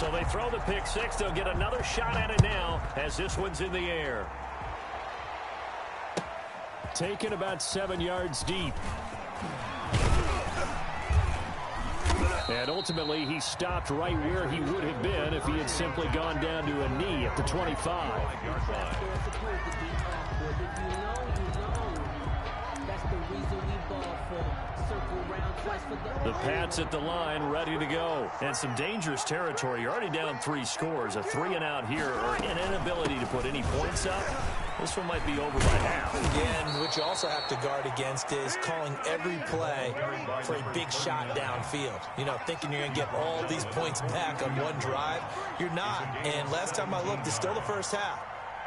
So they throw the pick six. They'll get another shot at it now as this one's in the air. Taken about 7 yards deep. And ultimately, he stopped right where he would have been if he had simply gone down to a knee at the 25. The Pats at the line, ready to go. And some dangerous territory. You're already down 3 scores. A 3-and-out here, or an inability to put any points up. This one might be over by half. Again, what you also have to guard against is calling every play for a big shot downfield. You know, thinking you're going to get all these points back on one drive. You're not. And last time I looked, it's still the first half.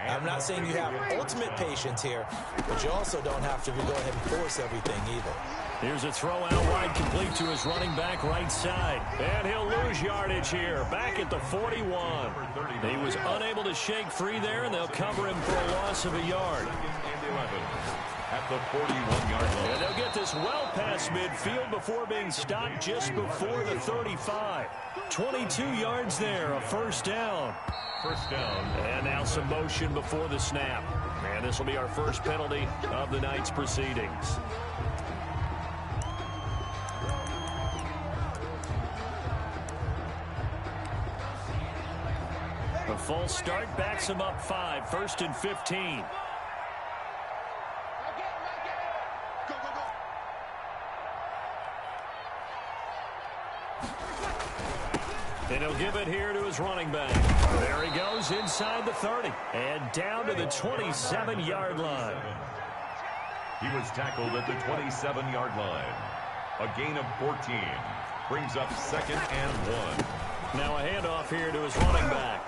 I'm not saying you have ultimate patience here, but you also don't have to go ahead and force everything either. Here's a throw out wide, complete to his running back right side. And he'll lose yardage here, back at the 41. He was unable to shake free there, and they'll cover him for a loss of a yard. At the 41-yard line. And they'll get this well past midfield before being stopped just before the 35. 22 yards there, a first down. First down. And now some motion before the snap. And this will be our first penalty of the night's proceedings. A false start backs him up 5, 1st and 15. And he'll give it here to his running back. There he goes inside the 30 and down to the 27-yard line. He was tackled at the 27-yard line. A gain of 14 brings up 2nd and 1. Now a handoff here to his running back.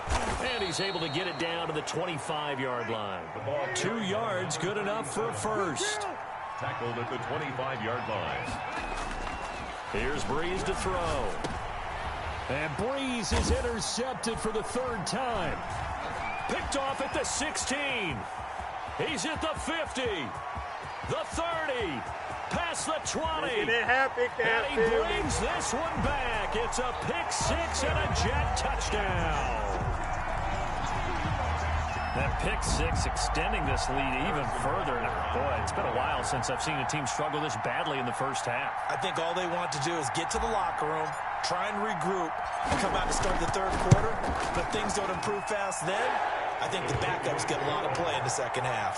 And he's able to get it down to the 25-yard line. 2 yards, good enough for a first. Tackled at the 25-yard line. Here's Breeze to throw. And Breeze is intercepted for the 3rd time. Picked off at the 16. He's at the 50. The 30. Past the 20. And he brings this one back. It's a pick six and a Jet touchdown. That pick six extending this lead even further. Boy, it's been a while since I've seen a team struggle this badly in the first half. I think all they want to do is get to the locker room, try and regroup, come out to start the 3rd quarter. But things don't improve fast then. I think the backups get a lot of play in the 2nd half.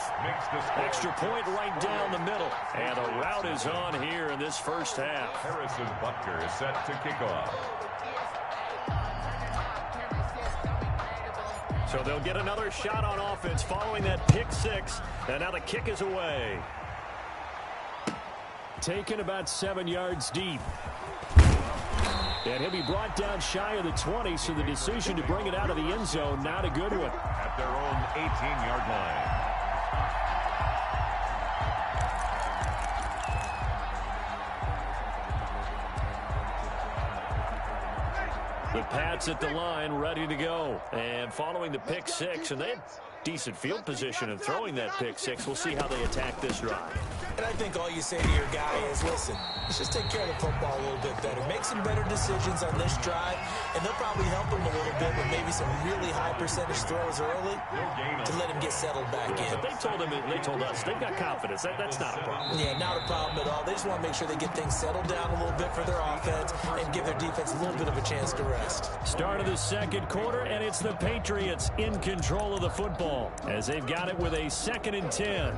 Extra point right down the middle. And a route is on here in this first half. Harrison Butker is set to kick off. So they'll get another shot on offense following that pick six. And now the kick is away. Taken about 7 yards deep. And he'll be brought down shy of the 20, so the decision to bring it out of the end zone, not a good one. At their own 18-yard line. The Pats at the line, ready to go. And following the pick six, and they had decent field position in throwing that pick six. We'll see how they attack this drive. And I think all you say to your guy is, listen, let's just take care of the football a little bit better. Make some better decisions on this drive, and they'll probably help him a little bit with maybe some really high percentage throws early to let him get settled back in. But they told us, they've got confidence. That's not a problem. Yeah, not a problem at all. They just want to make sure they get things settled down a little bit for their offense and give their defense a little bit of a chance to rest. Start of the 2nd quarter, and it's the Patriots in control of the football as they've got it with a 2nd and 10.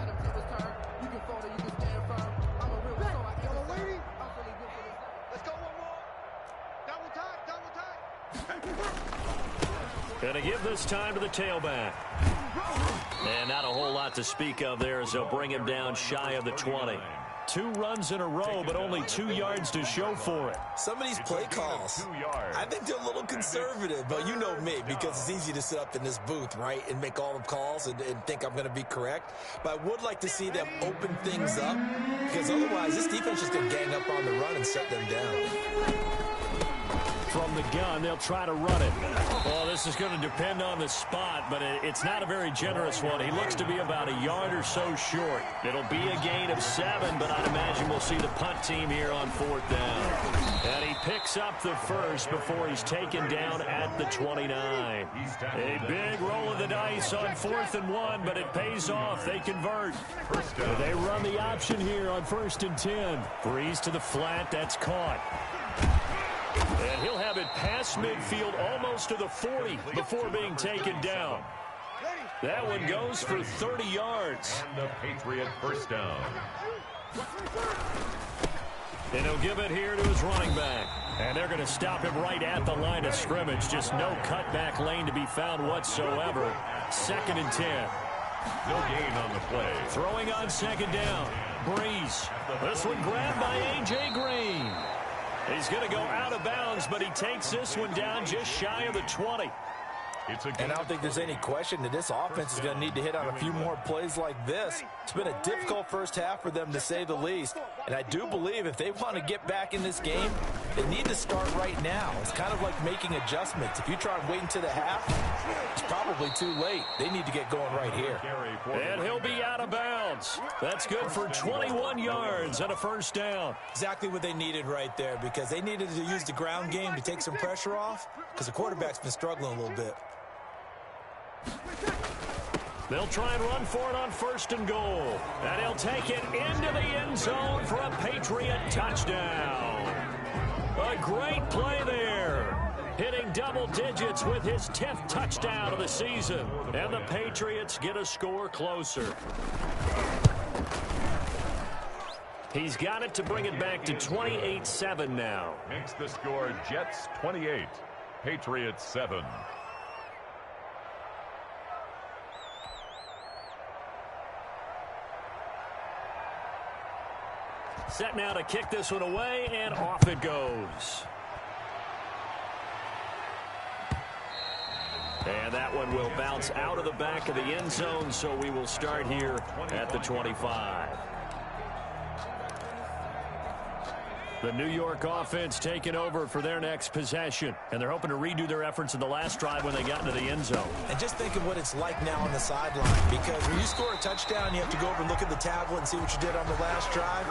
Going to give this time to the tailback. And not a whole lot to speak of there as they'll bring him down shy of the 20. 2 runs in a row, but only 2 yards to show for it. Some of these play calls, I think they're a little conservative, but you know me, because it's easy to sit up in this booth, right, and make all the calls and think I'm going to be correct. But I would like to see them open things up, because otherwise this defense is going to gang up on the run and set them down. From the gun, they'll try to run it. Well, this is going to depend on the spot, but it's not a very generous one. He looks to be about a yard or so short. It'll be a gain of 7, but I'd imagine we'll see the punt team here on 4th down. And he picks up the first before he's taken down at the 29. A big roll of the dice on 4th and 1, but it pays off. They convert. They run the option here on 1st and 10. Breeze to the flat. That's caught. And he'll have it past midfield almost to the 40 before being taken down. That one goes for 30 yards. And the Patriot first down. And he'll give it here to his running back. And they're going to stop him right at the line of scrimmage. Just no cutback lane to be found whatsoever. 2nd and 10. No gain on the play. Throwing on 2nd down. Breeze. This one grabbed by A.J. Green. He's going to go out of bounds, but he takes this one down just shy of the 20. And I don't think there's any question that this offense is going to need to hit on a few more plays like this. It's been a difficult first half for them, to say the least. And I do believe if they want to get back in this game, they need to start right now. It's kind of like making adjustments. If you try and wait until the half, it's probably too late. They need to get going right here. And he'll be out of bounds. That's good for 21 yards and a first down. Exactly what they needed right there, because they needed to use the ground game to take some pressure off, because the quarterback's been struggling a little bit. They'll try and run for it on 1st and goal. And he'll take it into the end zone for a Patriot touchdown. A great play there. Hitting double digits with his 10th touchdown of the season. And the Patriots get a score closer. He's got it to bring it back to 28-7 now. Makes the score Jets 28, Patriots 7. Set now to kick this one away, and off it goes. And that one will bounce out of the back of the end zone, so we will start here at the 25. The New York offense taking over for their next possession. And they're hoping to redo their efforts in the last drive when they got into the end zone. And just think of what it's like now on the sideline. Because when you score a touchdown, you have to go over and look at the tablet and see what you did on the last drive.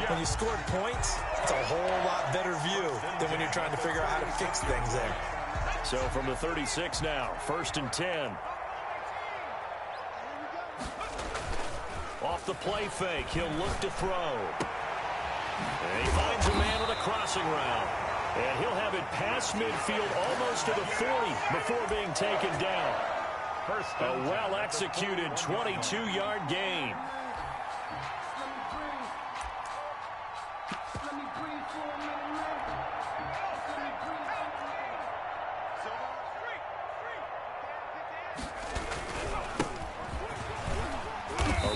When you scored points, it's a whole lot better view than when you're trying to figure out how to fix things there. So from the 36 now, 1st and 10. Off the play fake, he'll look to throw. And he finds a man with a crossing route. And he'll have it past midfield almost to the 40 before being taken down. A well-executed 22-yard gain.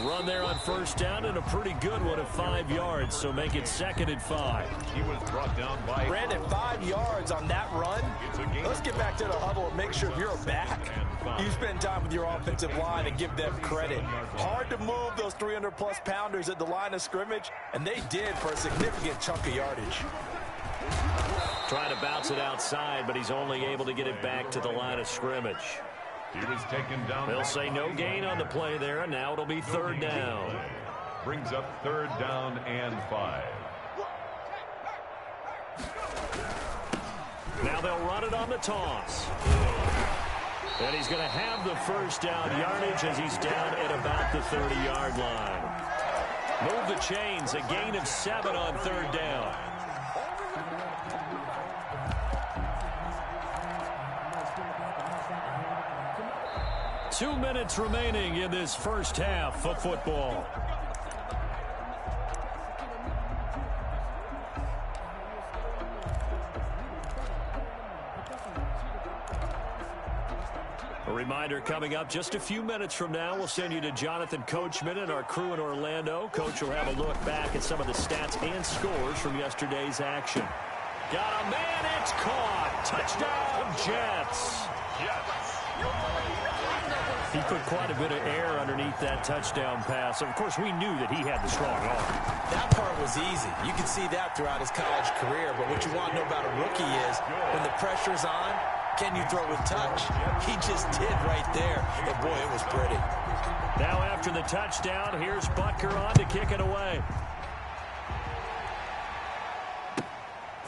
Run there on 1st down, and a pretty good one of 5 yards, so make it 2nd and 5. He was brought down by Brandon, 5 yards on that run. Let's get back to the huddle and make sure if you're back, you spend time with your offensive line and give them credit. Hard to move those 300-plus pounders at the line of scrimmage, and they did for a significant chunk of yardage. Trying to bounce it outside, but he's only able to get it back to the line of scrimmage. He was taken down. They'll say no gain on the play there, and now it'll be 3rd down. Brings up 3rd down and 5. Now they'll run it on the toss. And he's going to have the first down yardage as he's down at about the 30-yard line. Move the chains, a gain of 7 on 3rd down. Two minutes remaining in this first half of football. A reminder coming up just a few minutes from now, we'll send you to Jonathan Coachman and our crew in Orlando. Coach will have a look back at some of the stats and scores from yesterday's action. Got a man, it's caught. Touchdown, Jets. He put quite a bit of air underneath that touchdown pass. Of course, we knew that he had the strong arm. That part was easy. You can see that throughout his college career. But what you want to know about a rookie is when the pressure's on, can you throw with touch? He just did right there. And, boy, it was pretty. Now after the touchdown, here's Butker on to kick it away.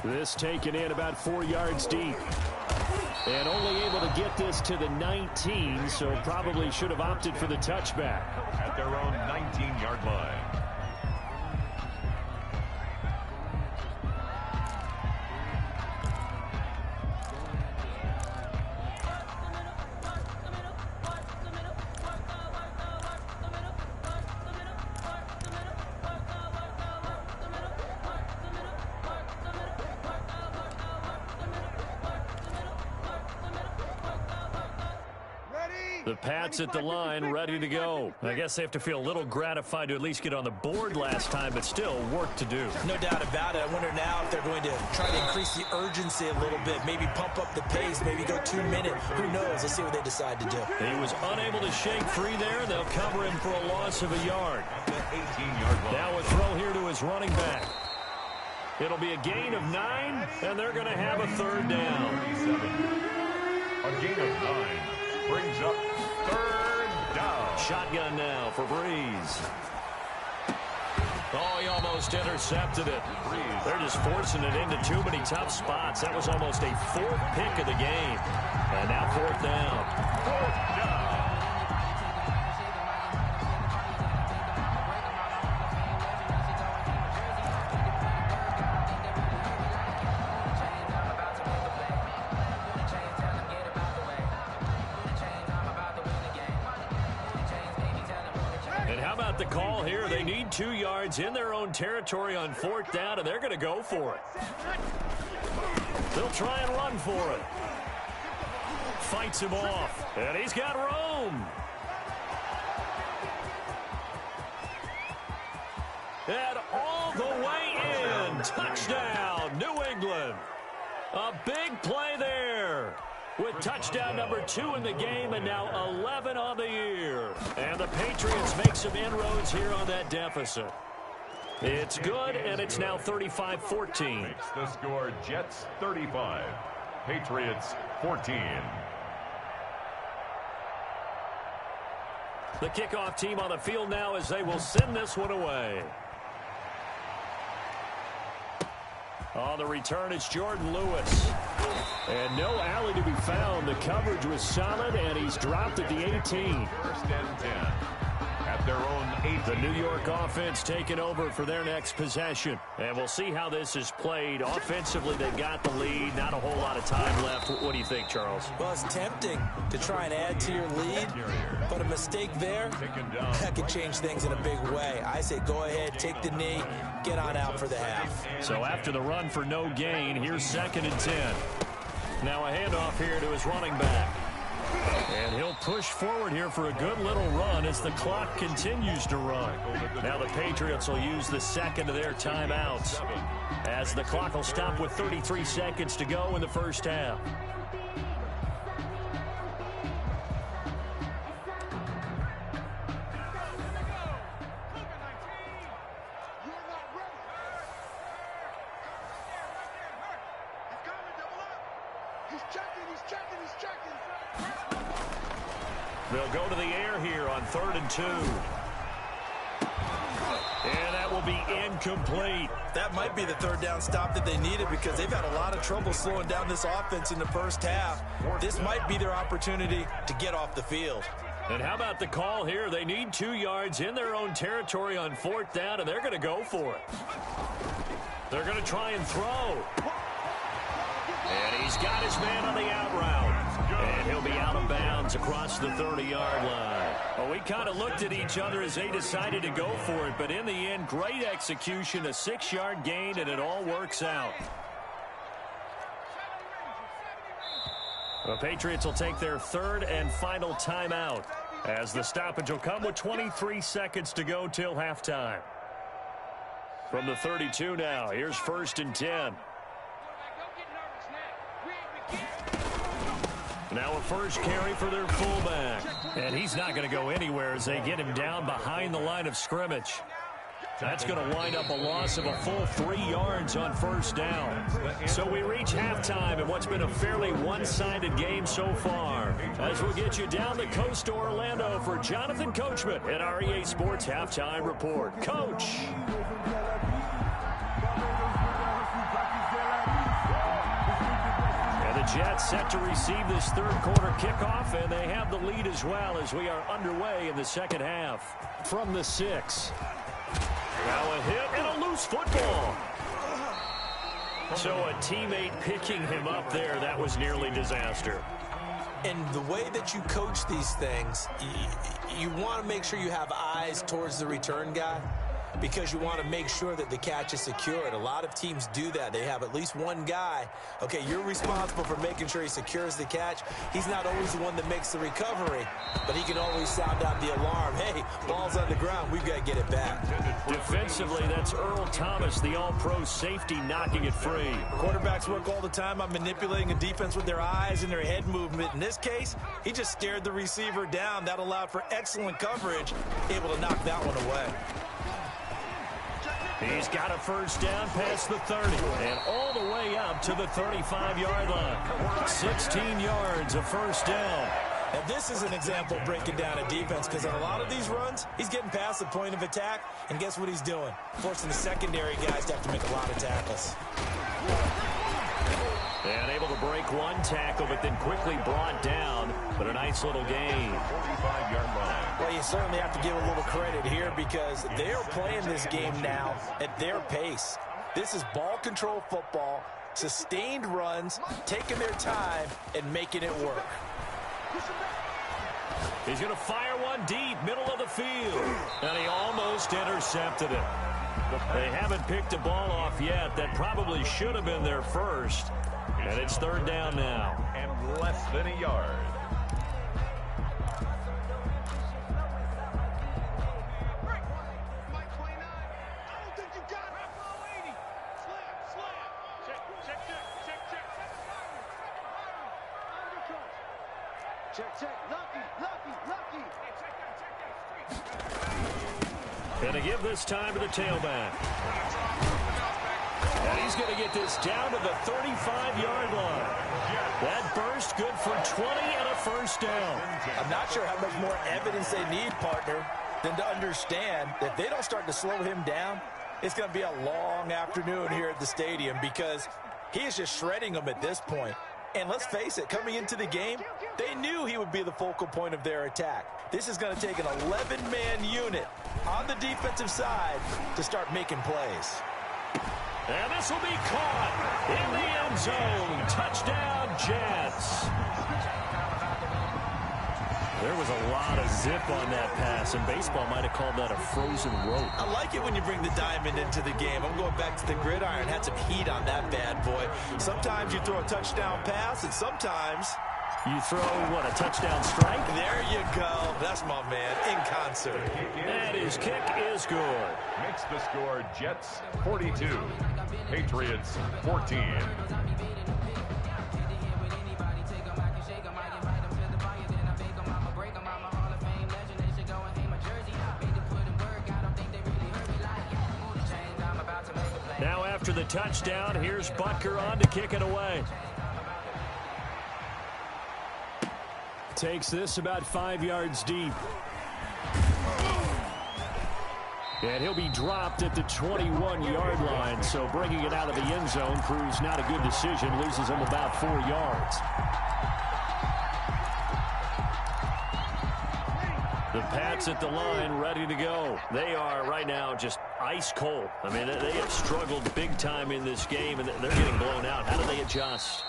This taken in about 4 yards deep. And only able to get this to the 19, so probably should have opted for the touchback. At their own 19-yard line. The Pats at the line, ready to go. I guess they have to feel a little gratified to at least get on the board last time, but still work to do. No doubt about it. I wonder now if they're going to try to increase the urgency a little bit, maybe pump up the pace, maybe go 2 minutes. Who knows? Let's see what they decide to do. He was unable to shake free there. They'll cover him for a loss of a yard. 18-yard line. Now a throw here to his running back. It'll be a gain of 9, and they're going to have a third down. 37. A gain of 9 brings up third down. Shotgun now for Breeze. Oh, he almost intercepted it. They're just forcing it into too many tough spots. That was almost a 4th pick of the game. And now 4th down. 4th down. The call here, they need 2 yards in their own territory on 4th down, and they're going to go for it. They'll try and run for it. Fights him off, and he's got room. And all the way in. Touchdown, New England. A big play there. With touchdown number 2 in the game and now 11 on the year. And the Patriots make some inroads here on that deficit. It's good, and it's now 35-14. Makes the score Jets 35, Patriots 14. The kickoff team on the field now as they will send this one away. On the return, it's Jordan Lewis. And no alley to be found. The coverage was solid, and he's dropped at the 18. 1st and 10. At their own 8. The New York offense taking over for their next possession. And we'll see how this is played. Offensively, they got the lead. Not a whole lot of time left. What do you think, Charles? Well, it's tempting to try and add to your lead, but a mistake there, that could change things in a big way. I say go ahead, take the knee, get on out for the half. So after the run for no gain, here's 2nd and 10. Now a handoff here to his running back. And he'll push forward here for a good little run as the clock continues to run. Now the Patriots will use the 2nd of their timeouts as the clock will stop with 33 seconds to go in the first half. They'll go to the air here on 3rd and 2. And that will be incomplete. That might be the 3rd down stop that they needed because they've had a lot of trouble slowing down this offense in the first half. This might be their opportunity to get off the field. And how about the call here? They need 2 yards in their own territory on 4th down, and they're going to go for it. They're going to try and throw. And he's got his man on the out route. And he'll be out of bounds across the 30-yard line. Well, we kind of looked at each other as they decided to go for it, but in the end, great execution, a 6-yard gain, and it all works out. The Patriots will take their 3rd and final timeout as the stoppage will come with 23 seconds to go till halftime. From the 32 now, here's 1st and 10. Now a first carry for their fullback. And he's not going to go anywhere as they get him down behind the line of scrimmage. That's going to wind up a loss of a full 3 yards on first down. So we reach halftime in what's been a fairly one-sided game so far. As we'll get you down the coast to Orlando for Jonathan Coachman at our EA Sports Halftime Report. Coach. And the Jets set to receive this third quarter kickoff, and they have the lead as well as we are underway in the second half. From the 6. Now a hit and a loose football. So a teammate picking him up there, that was nearly disaster. And the way that you coach these things, you want to make sure you have eyes towards the return guy, because you want to make sure that the catch is secured. A lot of teams do that. They have at least one guy. Okay, you're responsible for making sure he secures the catch. He's not always the one that makes the recovery, but he can always sound out the alarm. Hey, ball's on the ground. We've got to get it back. Defensively, that's Earl Thomas, the all-pro safety, knocking it free. Quarterbacks work all the time on manipulating a defense with their eyes and their head movement. In this case, he just stared the receiver down. That allowed for excellent coverage, able to knock that one away. He's got a first down past the 30 and all the way up to the 35-yard line. 16 yards, a first down. And this is an example of breaking down a defense, because on a lot of these runs, he's getting past the point of attack, and guess what he's doing? Forcing the secondary guys to have to make a lot of tackles. And able to break one tackle, but then quickly brought down. But a nice little gain. 45-yard line. Well, you certainly have to give a little credit here, because they are playing this game now at their pace. This is ball control football, sustained runs, taking their time, and making it work. He's going to fire one deep, middle of the field. And he almost intercepted it. They haven't picked a ball off yet. That probably should have been their first. And it's third down now. And less than a yard. And to give this time to the tailback. And he's going to get this down to the 35-yard line. That burst good for 20 and a first down. I'm not sure how much more evidence they need, partner, than to understand that if they don't start to slow him down, it's going to be a long afternoon here at the stadium, because he is just shredding them at this point. And let's face it, coming into the game, they knew he would be the focal point of their attack. This is going to take an 11-man unit on the defensive side to start making plays. And this will be caught in the end zone. Touchdown, Jets. There was a lot of zip on that pass, and baseball might have called that a frozen rope. I like it when you bring the diamond into the game. I'm going back to the gridiron. Had some heat on that bad boy. Sometimes you throw a touchdown pass, and sometimes you throw, what, a touchdown strike? There you go. That's my man, in concert. And his kick is good. Makes the score Jets 42, Patriots 14. Now after the touchdown, here's Butker on to kick it away. Takes this about 5 yards deep. And he'll be dropped at the 21-yard line. So bringing it out of the end zone proves not a good decision. Loses him about 4 yards. The Pats at the line ready to go. They are right now just ice cold. I mean, they have struggled big time in this game, and they're getting blown out. How do they adjust?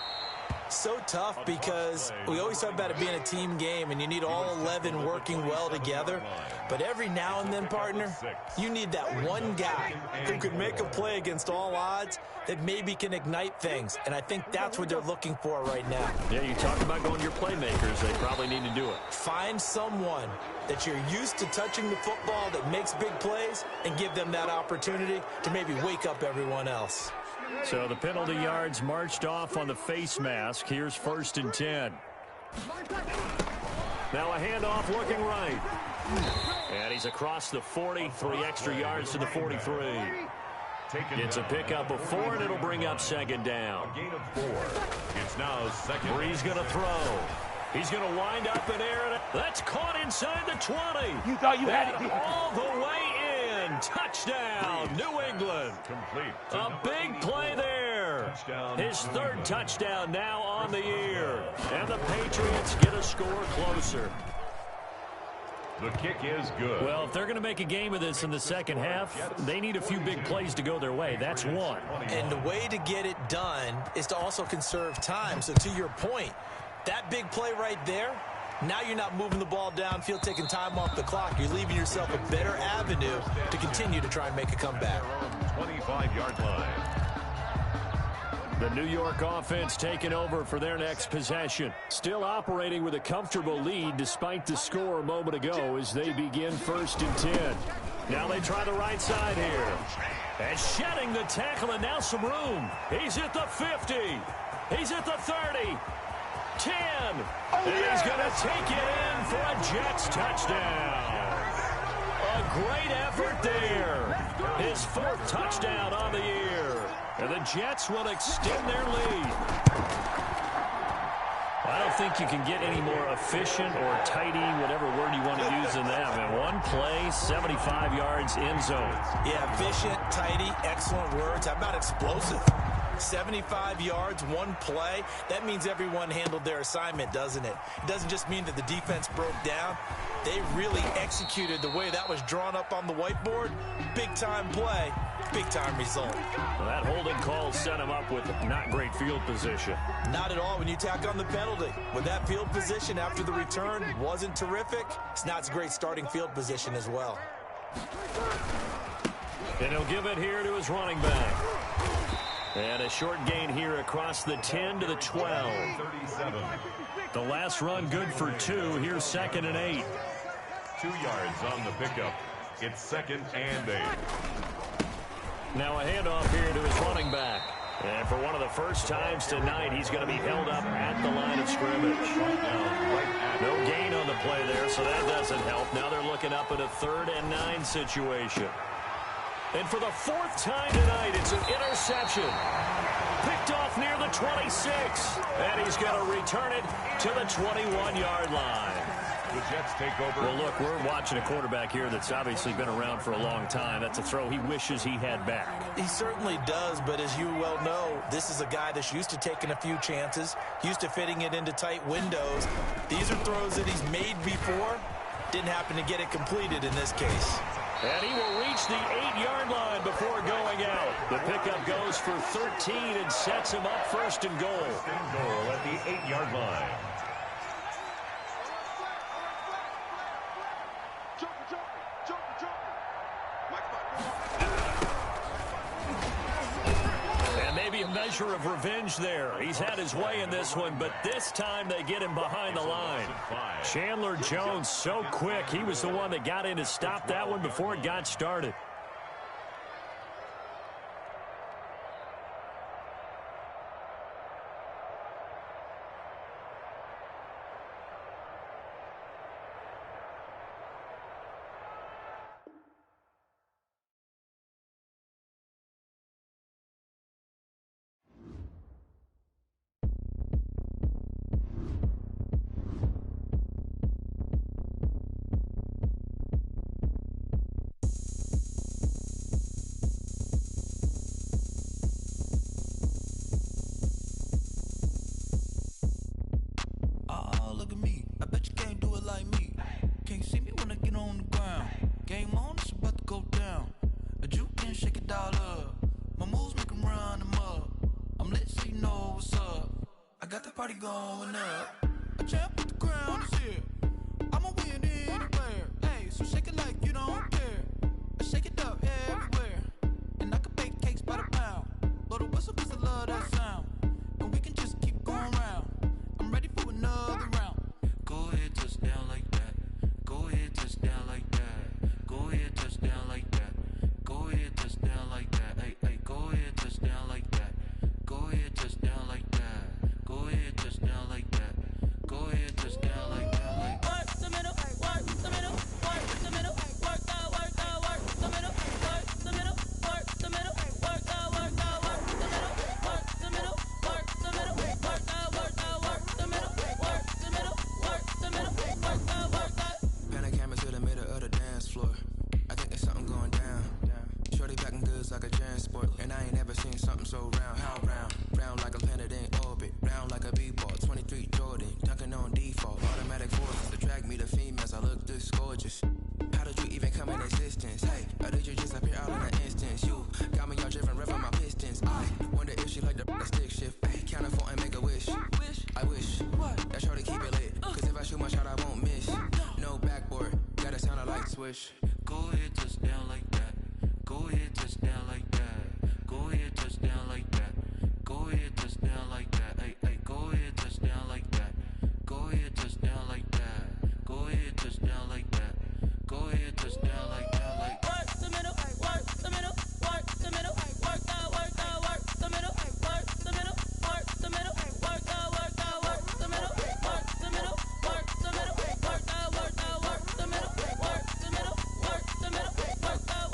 So tough, because we always talk about it being a team game, and you need all 11 working well together. But every now and then, partner, you need that one guy who can make a play against all odds that maybe can ignite things. And I think that's what they're looking for right now. Yeah, you talk about going to your playmakers. They probably need to do it. Find someone that you're used to touching the football that makes big plays and give them that opportunity to maybe wake up everyone else. So the penalty yards marched off on the face mask. Here's 1st and 10. Now a handoff looking right. And he's across the 40, 3 extra yards to the 43. It's a pickup of 4, and it'll bring up second down. A gain of 4. It's now second. Breeze going to throw. He's going to wind up in air. That's caught inside the 20. You thought you had And it. all the way in. Touchdown, New England. Complete. A big play there. Touchdown. His third touchdown now on the year. And the Patriots get a score closer. The kick is good. Well, if they're going to make a game of this in the second half, they need a few big plays to go their way. That's one. And the way to get it done is to also conserve time. So to your point, that big play right there, now you're not moving the ball downfield, taking time off the clock. You're leaving yourself a better avenue to continue to try and make a comeback. 25-yard line. The New York offense taking over for their next possession. Still operating with a comfortable lead despite the score a moment ago as they begin 1st and 10. Now they try the right side here. And shedding the tackle, and now some room. He's at the 50. He's at the 30. 10. And he's going to take it in for a Jets touchdown. A great effort there. His 4th touchdown on the year. And the Jets will extend their lead. I don't think you can get any more efficient or tidy, whatever word you want to use in that. Man, one play, 75 yards, end zone. Yeah, efficient, tidy, excellent words. How about explosive? 75 yards, one play. That means everyone handled their assignment, doesn't it? It doesn't just mean that the defense broke down. They really executed the way that was drawn up on the whiteboard. Big-time play, big-time result. Well, that holding call set him up with not great field position. Not at all when you tack on the penalty. With that field position after the return wasn't terrific, it's not a great starting field position as well. And he'll give it here to his running back. And a short gain here across the 10 to the 12. 37. The last run good for 2. Here's 2nd and 8. 2 yards on the pickup. It's 2nd and 8. Now a handoff here to his running back. And for one of the first times tonight, he's going to be held up at the line of scrimmage. No gain on the play there, so that doesn't help. Now they're looking up at a 3rd and 9 situation. And for the 4th time tonight, it's an interception. Picked off near the 26. And he's going to return it to the 21-yard line. The Jets take over. Well, look, we're watching a quarterback here that's obviously been around for a long time. That's a throw he wishes he had back. He certainly does, but as you well know, this is a guy that's used to taking a few chances, used to fitting it into tight windows. These are throws that he's made before. Didn't happen to get it completed in this case. And he will reach the 8-yard line before going out. The pickup goes for 13 and sets him up 1st and goal. 1st and goal at the 8-yard line. And maybe a measure of revenge there. He's had his way in this one, but this time they get him behind the line. Chandler Jones so quick. He was the one that got in to stop that one before it got started. Party going up. A champ with the crown is here. I'ma win anywhere. Hey, so shake it like you don't care. I shake it up everywhere. And I can bake cakes by the pound. Blow the whistle 'cause I love that sound. And we can just keep going round. I'm ready for another round. Go ahead, touch down like that. Go ahead, touch down like that. Go ahead, touch down like that. Go ahead, touch down like that. Hey, hey, go ahead, touch down like that. Go ahead, touch down like that. Go ahead, touch down like that. Go ahead, wish. Go ahead, touchdown like that. Go ahead, touchdown like that. Go ahead, touchdown like that. Go ahead, touchdown like that. Hey, hey, go ahead, touchdown like that. Go ahead, touchdown like that. Go ahead, touchdown like that. Go ahead, touchdown like that. Like work the middle, work the middle, work the middle, work the middle, work the middle, work the middle, work the middle, work the middle, work the middle, work the middle, work the middle, work the middle, work the middle, work the middle,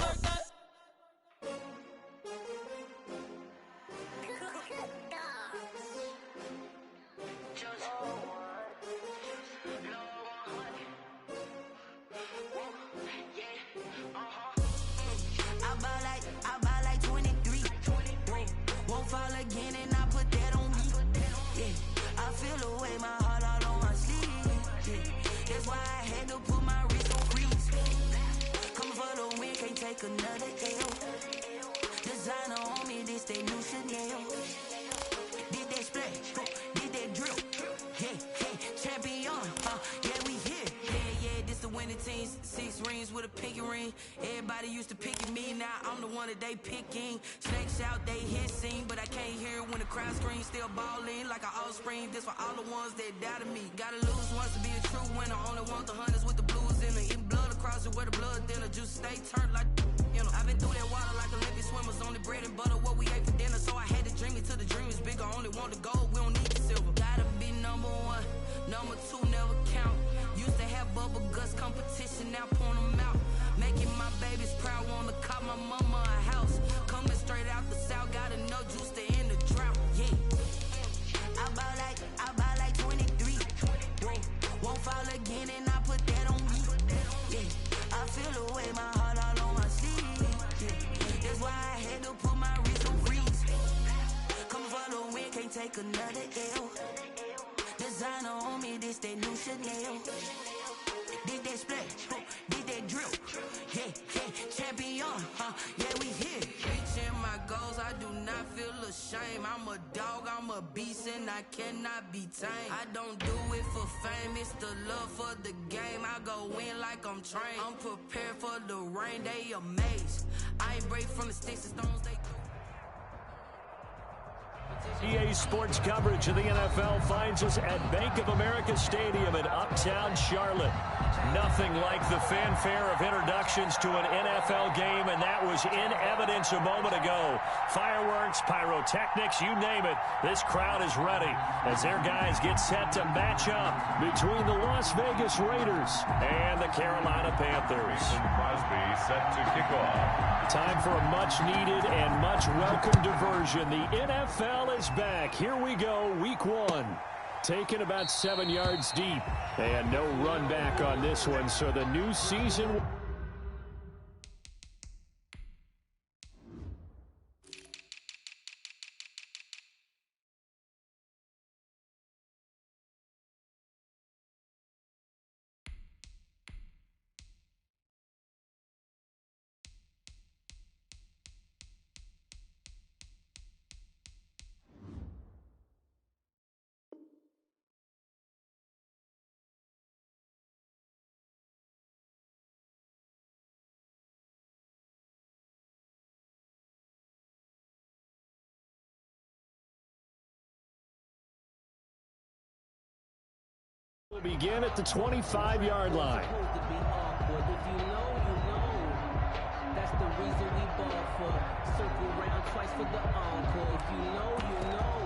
work the. I buy like 23. Won't fall again and I put that on me. Yeah, I feel away my heart all on my sleeve. Yeah, that's why I had to put my wrist on freeze. Coming for the win, can't take another L. Designer on me, this they new Chanel. Did that splash, did that drill. Yeah, yeah, champion, yeah, we here. Yeah, this the winning team. 6 rings with a pinky ring. Everybody used to picking me, now I'm the one that they picking. Snakes out, they hissing, but I can't hear when the crowd screams. Still balling like an offspring. This for all the ones that doubted me. Gotta lose once to be a true winner. Only want the hunters with the blues in it. Eating blood across it where the blood thinner. Juice stay turned like, you know. I've been through that water like Olympic swimmers. Only bread and butter what we ate for dinner. So I had to dream it till the dream is bigger. Only want the gold, we don't need the silver. Gotta be number 1, number 2 never count. Used to have bubble guts competition, now point them out. Making my babies proud, wanna call my mama a house. Coming straight out the south, got enough juice to end the drought. Yeah, I buy like 23. Won't fall again and I put that on me. Yeah, I feel away my heart all on my sleeve. Yeah, that's why I had to put my wrist on freeze. Coming for the win, can't take another L. Designer on me, this that new Chanel. Did that splash, did that drill. Yeah, yeah, champion, yeah, we here. Reaching my goals, I do not feel ashamed. I'm a dog, I'm a beast, and I cannot be tamed. I don't do it for fame, it's the love for the game. I go in like I'm trained. I'm prepared for the rain, they amazed. I ain't break from the sticks and stones, they do. EA Sports coverage of the NFL finds us at Bank of America Stadium in Uptown Charlotte. Nothing like the fanfare of introductions to an NFL game, and that was in evidence a moment ago. Fireworks, pyrotechnics, you name it. This crowd is ready as their guys get set to match up between the Las Vegas Raiders and the Carolina Panthers. Crosby set to kick off. Time for a much-needed and much-welcome diversion. The NFL is back. Here we go, week 1. Taken about 7 yards deep. And no run back on this one, so the new season... will begin at the 25-yard line. That's the reason we ball for. Circle round twice for the encore. If you know, you know.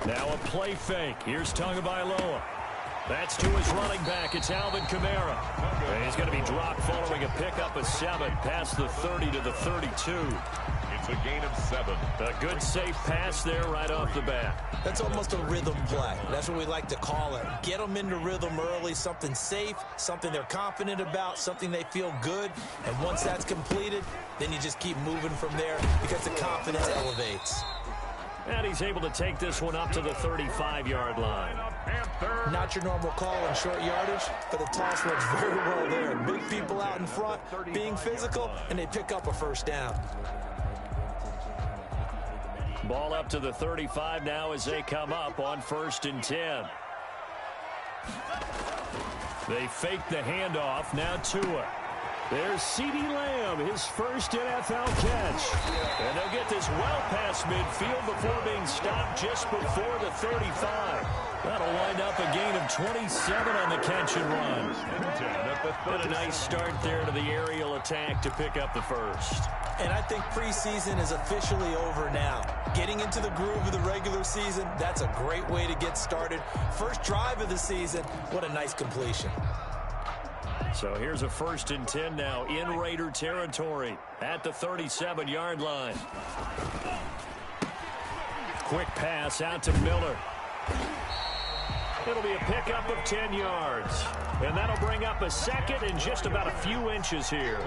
Now a play fake. Here's Tagovailoa. That's to his running back. It's Alvin Kamara. And he's going to be dropped following a pickup of 7 past the 30 to the 32. It's a gain of 7. A good safe pass there right off the bat. That's almost a rhythm play. That's what we like to call it. Get them into rhythm early, something safe, something they're confident about, something they feel good. And once that's completed, then you just keep moving from there because the confidence elevates. And he's able to take this one up to the 35-yard line. Not your normal call on short yardage, but the toss works very well there. Big people out in front, being physical, and they pick up a first down. Ball up to the 35 now as they come up on 1st and 10. They fake the handoff. Now Tua. There's CeeDee Lamb, his first NFL catch. And they'll get this well past midfield before being stopped just before the 35. That'll wind up a gain of 27 on the catch and run. But a nice start there to the aerial attack to pick up the first. And I think preseason is officially over now. Getting into the groove of the regular season, that's a great way to get started. First drive of the season, what a nice completion. So here's a 1st and 10 now in Raider territory at the 37-yard line. Quick pass out to Miller. It'll be a pickup of 10 yards. And that'll bring up a second and just about a few inches here.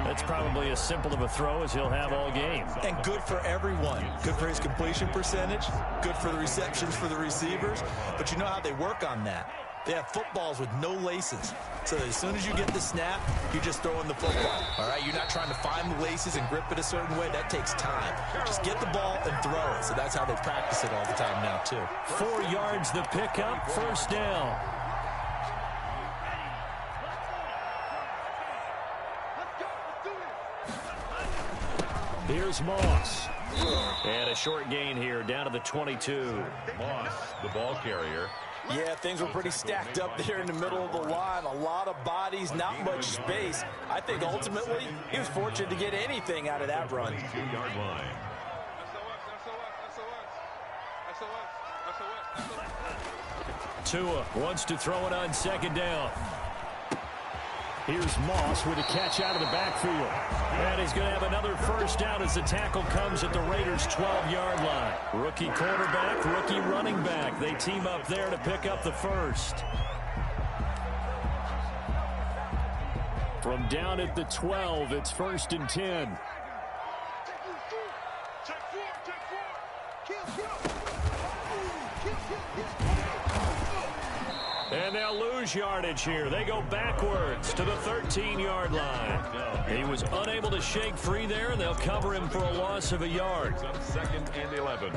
That's probably as simple of a throw as he'll have all game. And good for everyone. Good for his completion percentage. Good for the receptions for the receivers. But you know how they work on that. They have footballs with no laces. So as soon as you get the snap, you're just throwing the football. All right, you're not trying to find the laces and grip it a certain way. That takes time. Just get the ball and throw it. So that's how they practice it all the time now, too. 4 yards the pickup, 1st down. Here's Moss. And a short gain here down to the 22. Moss, the ball carrier. Yeah, things were pretty stacked up there in the middle of the line. A lot of bodies, not much space. I think ultimately he was fortunate to get anything out of that run. 22-yard line. Tua wants to throw it on 2nd down. Here's Moss with a catch out of the backfield. And he's going to have another 1st down as the tackle comes at the Raiders' 12-yard line. Rookie quarterback, rookie running back. They team up there to pick up the first. From down at the 12, it's 1st and 10. And they'll lose yardage here. They go backwards to the 13-yard line. He was unable to shake free there, and they'll cover him for a loss of a yard. 2nd and 11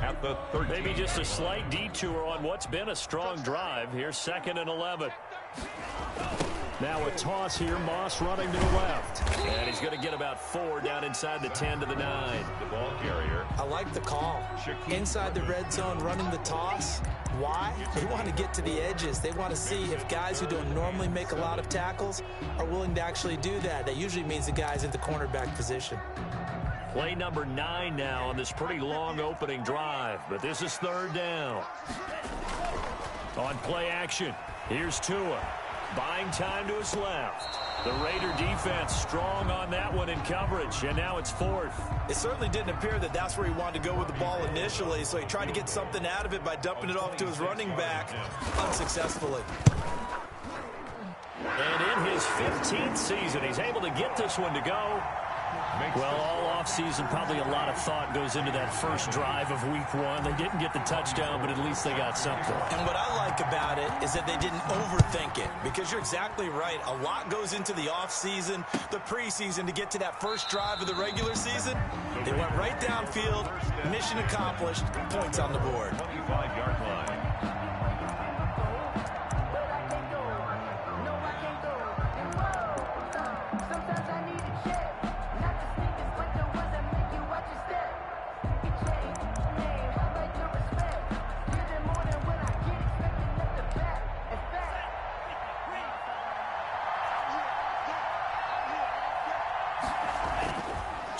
at the 13. Maybe just a slight detour on what's been a strong drive. Here's 2nd and 11. Now a toss here. Moss running to the left. And he's going to get about 4 down inside the 10 to the 9. The ball carrier. I like the call. Inside the red zone, running the toss. Why? They want to get to the edges. They want to see if guys who don't normally make a lot of tackles are willing to actually do that. That usually means the guy's in the cornerback position. Play number 9 now on this pretty long opening drive. But this is 3rd down. On play action, here's Tua. Buying time to his left. The Raider defense strong on that one in coverage, and now it's 4th. It certainly didn't appear that that's where he wanted to go with the ball initially, so he tried to get something out of it by dumping it off to his running back unsuccessfully. And in his 15th season, he's able to get this one to go. Well, all offseason, probably a lot of thought goes into that first drive of week 1. They didn't get the touchdown, but at least they got something. And what I like about it is that they didn't overthink it, because you're exactly right. A lot goes into the offseason, the preseason, to get to that first drive of the regular season. They went right downfield, mission accomplished, points on the board. 25-yard line.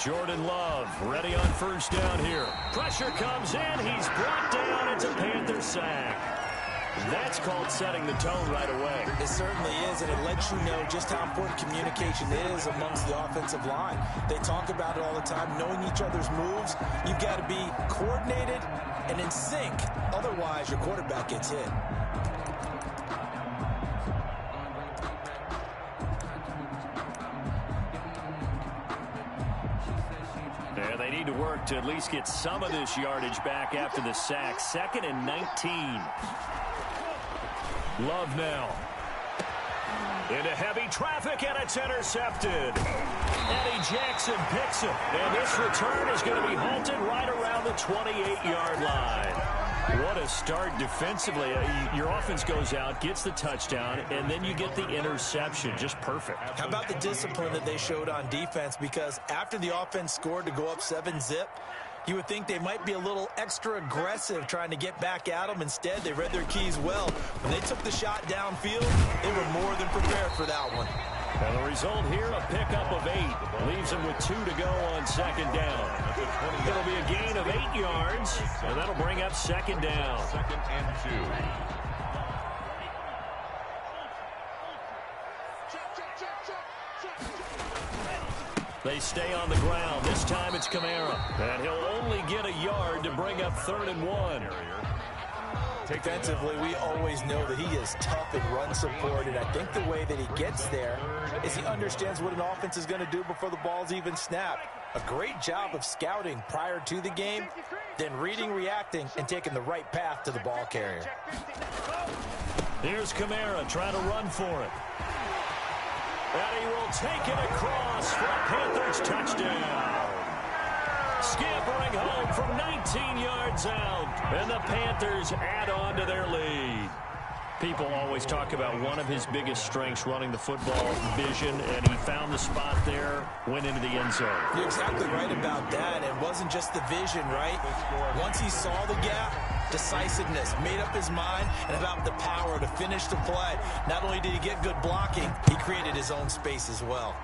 Jordan Love ready on 1st down here. Pressure comes in. He's brought down. It's a Panther sack. That's called setting the tone right away. It certainly is, and it lets you know just how important communication is amongst the offensive line. They talk about it all the time, knowing each other's moves. You've got to be coordinated and in sync. Otherwise, your quarterback gets hit. Yeah, they need to work to at least get some of this yardage back after the sack. 2nd and 19. Love now. Into heavy traffic, and it's intercepted. Eddie Jackson picks it. And this return is going to be halted right around the 28-yard line. What a start defensively. Your offense goes out, gets the touchdown, and then you get the interception. Just perfect. How about the discipline that they showed on defense? Because after the offense scored to go up 7-zip, you would think they might be a little extra aggressive trying to get back at them. Instead, they read their keys well. When they took the shot downfield, they were more than prepared for that one. And the result here, a pickup of 8. Leaves them with 2 to go on second down. It'll be a gain of 8 yards, and that'll bring up second down. 2nd and 2. They stay on the ground. This time it's Kamara. And he'll only get a yard to bring up 3rd and 1. Defensively, we always know that he is tough and run support, and I think the way that he gets there is he understands what an offense is going to do before the ball's even snapped. A great job of scouting prior to the game, then reading, reacting, and taking the right path to the ball carrier. Here's Kamara trying to run for it. And he will take it across for a Panthers touchdown. Scampering home from 19 yards out. And the Panthers add on to their lead. People always talk about one of his biggest strengths, running the football, vision, and he found the spot there, went into the end zone. You're exactly right about that. It wasn't just the vision, right? Once he saw the gap, decisiveness, made up his mind, and about the power to finish the play. Not only did he get good blocking, he created his own space as well.